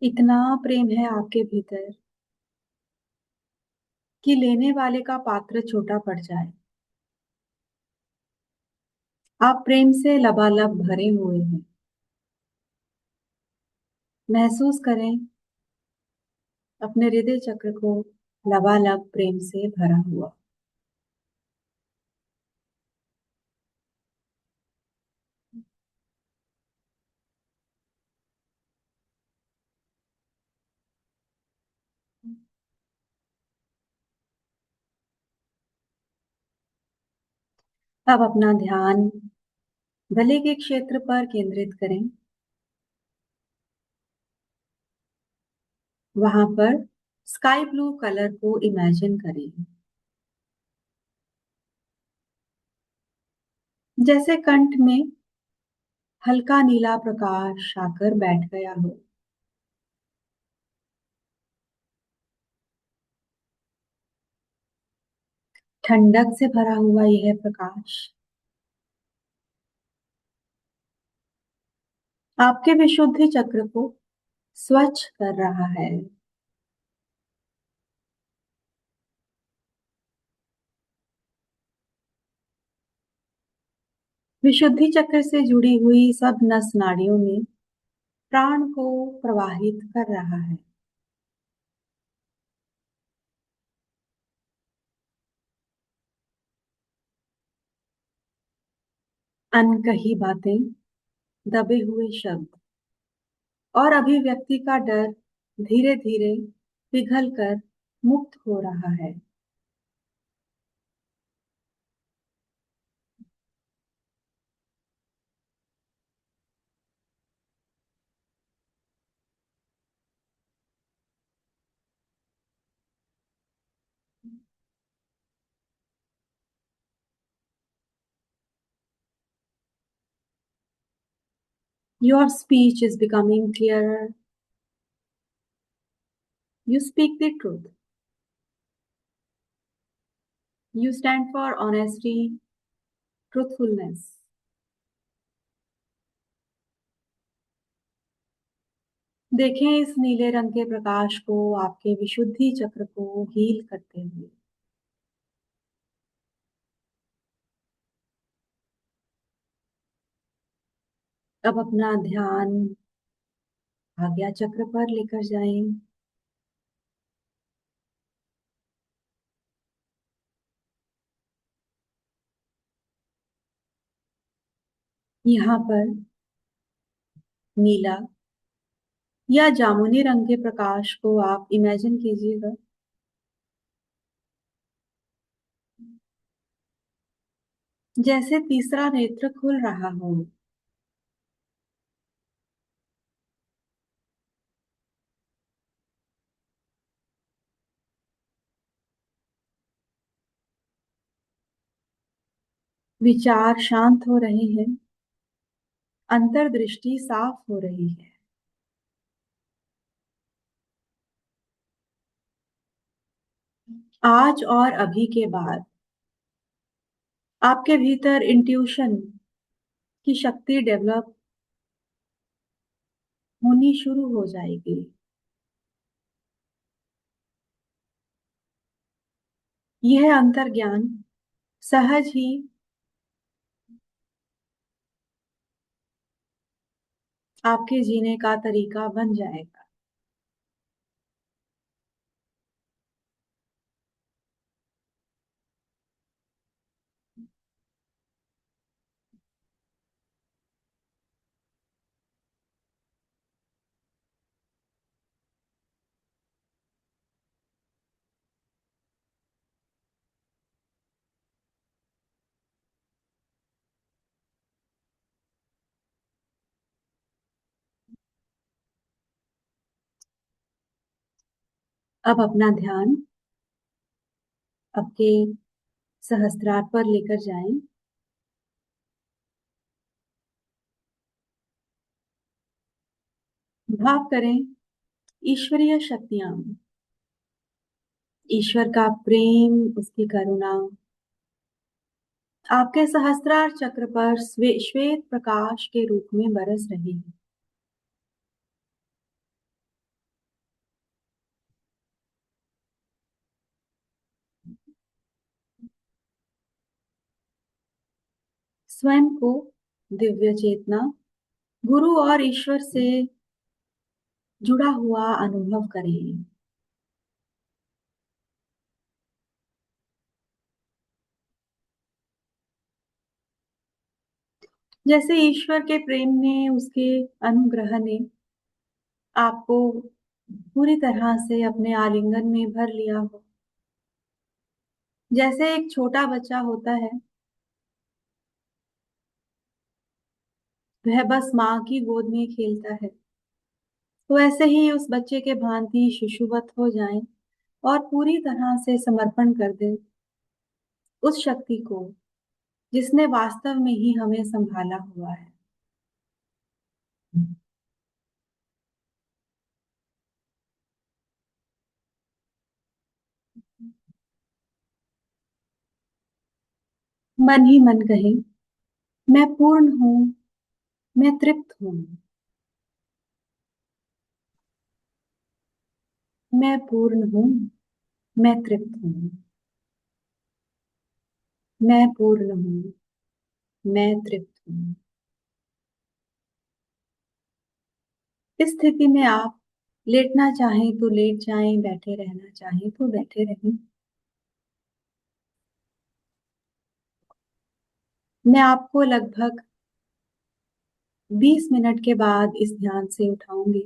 इतना प्रेम है आपके भीतर कि लेने वाले का पात्र छोटा पड़ जाए। आप प्रेम से लबालब भरे हुए हैं। महसूस करें अपने हृदय चक्र को लबालब प्रेम से भरा हुआ। अब अपना ध्यान गले के क्षेत्र पर केंद्रित करें। वहां पर स्काई ब्लू कलर को इमेजिन करें, जैसे कंठ में हल्का नीला प्रकाश आकर बैठ गया हो। ठंडक से भरा हुआ यह प्रकाश आपके विशुद्धि चक्र को स्वच्छ कर रहा है। विशुद्धि चक्र से जुड़ी हुई सब नस नाड़ियों में प्राण को प्रवाहित कर रहा है। अनकही बातें, दबे हुए शब्द और अभिव्यक्ति का डर धीरे धीरे पिघलकर मुक्त हो रहा है। Your speech is becoming clearer. You speak the truth. You stand for honesty, truthfulness. देखें इस नीले रंग के प्रकाश को आपके विशुद्धि चक्र को हील करते हुए। अब अपना ध्यान आज्ञा चक्र पर लेकर जाएं। यहाँ पर नीला या जामुनी रंग के प्रकाश को आप इमेजिन कीजिएगा। जैसे तीसरा नेत्र खुल रहा हो। विचार शांत हो रहे हैं, अंतर्दृष्टि साफ हो रही है। आज और अभी के बाद आपके भीतर इंट्यूशन की शक्ति डेवलप होनी शुरू हो जाएगी। यह अंतर्ज्ञान सहज ही आपके जीने का तरीका बन जाएगा। अब अपना ध्यान आपके सहस्त्रार पर लेकर जाएं। भाव करें ईश्वरीय शक्तियां, ईश्वर का प्रेम, उसकी करुणा आपके सहस्त्रार चक्र पर श्वेत प्रकाश के रूप में बरस रही है। स्वयं को दिव्य चेतना, गुरु और ईश्वर से जुड़ा हुआ अनुभव करें। जैसे ईश्वर के प्रेम ने, उसके अनुग्रह ने आपको पूरी तरह से अपने आलिंगन में भर लिया हो। जैसे एक छोटा बच्चा होता है, वह बस माँ की गोद में खेलता है, तो ऐसे ही उस बच्चे के भांति शिशुवत हो जाएं और पूरी तरह से समर्पण कर दें उस शक्ति को जिसने वास्तव में ही हमें संभाला हुआ है। मन ही मन कहें, मैं पूर्ण हूं, मैं तृप्त हूं, मैं पूर्ण हूं, मैं तृप्त हूं, मैं पूर्ण हूं, मैं तृप्त हूं। इस स्थिति में आप लेटना चाहें तो लेट जाएं, बैठे रहना चाहें तो बैठे रहें। मैं आपको लगभग 20 मिनट के बाद इस ध्यान से उठाऊंगी।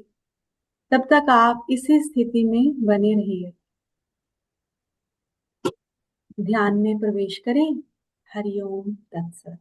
तब तक आप इसी स्थिति में बने रहिए। ध्यान में प्रवेश करें। हरिओम तत्सत।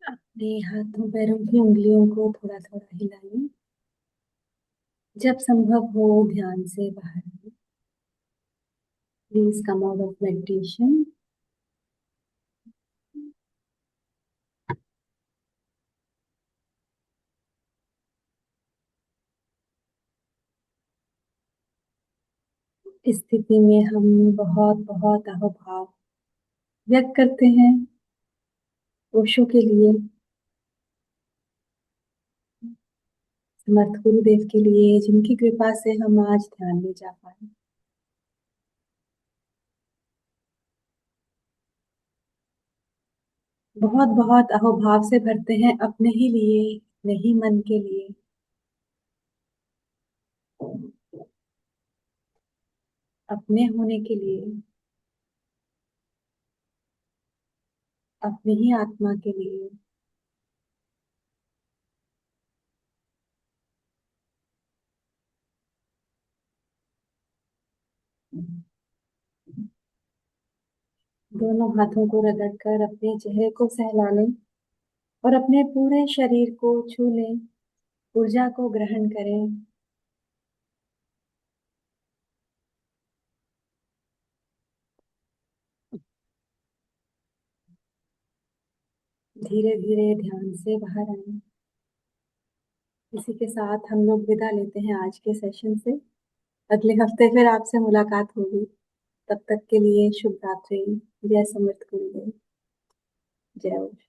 अपने हाथों पैरों की उंगलियों को थोड़ा थोड़ा हिलाइए। जब संभव हो ध्यान से बाहर आइए। Please come out of meditation. इस स्थिति में हम बहुत बहुत अहोभाव व्यक्त करते हैं ओशो के लिए, समर्थ गुरुदेव के लिए, जिनकी कृपा से हम आज ध्यान में जा पाए। बहुत बहुत अहोभाव से भरते हैं अपने ही लिए, अपने ही मन के लिए, अपने होने के लिए, अपनी ही आत्मा के लिए। दोनों हाथों को रगड़कर अपने चेहरे को सहला लें और अपने पूरे शरीर को छू लें। ऊर्जा को ग्रहण करें। धीरे धीरे ध्यान से बाहर आए। इसी के साथ हम लोग विदा लेते हैं आज के सेशन से। अगले हफ्ते फिर आपसे मुलाकात होगी। तब तक के लिए शुभ रात्रि। जय समर्थ गुरुदेव। जय ओशो।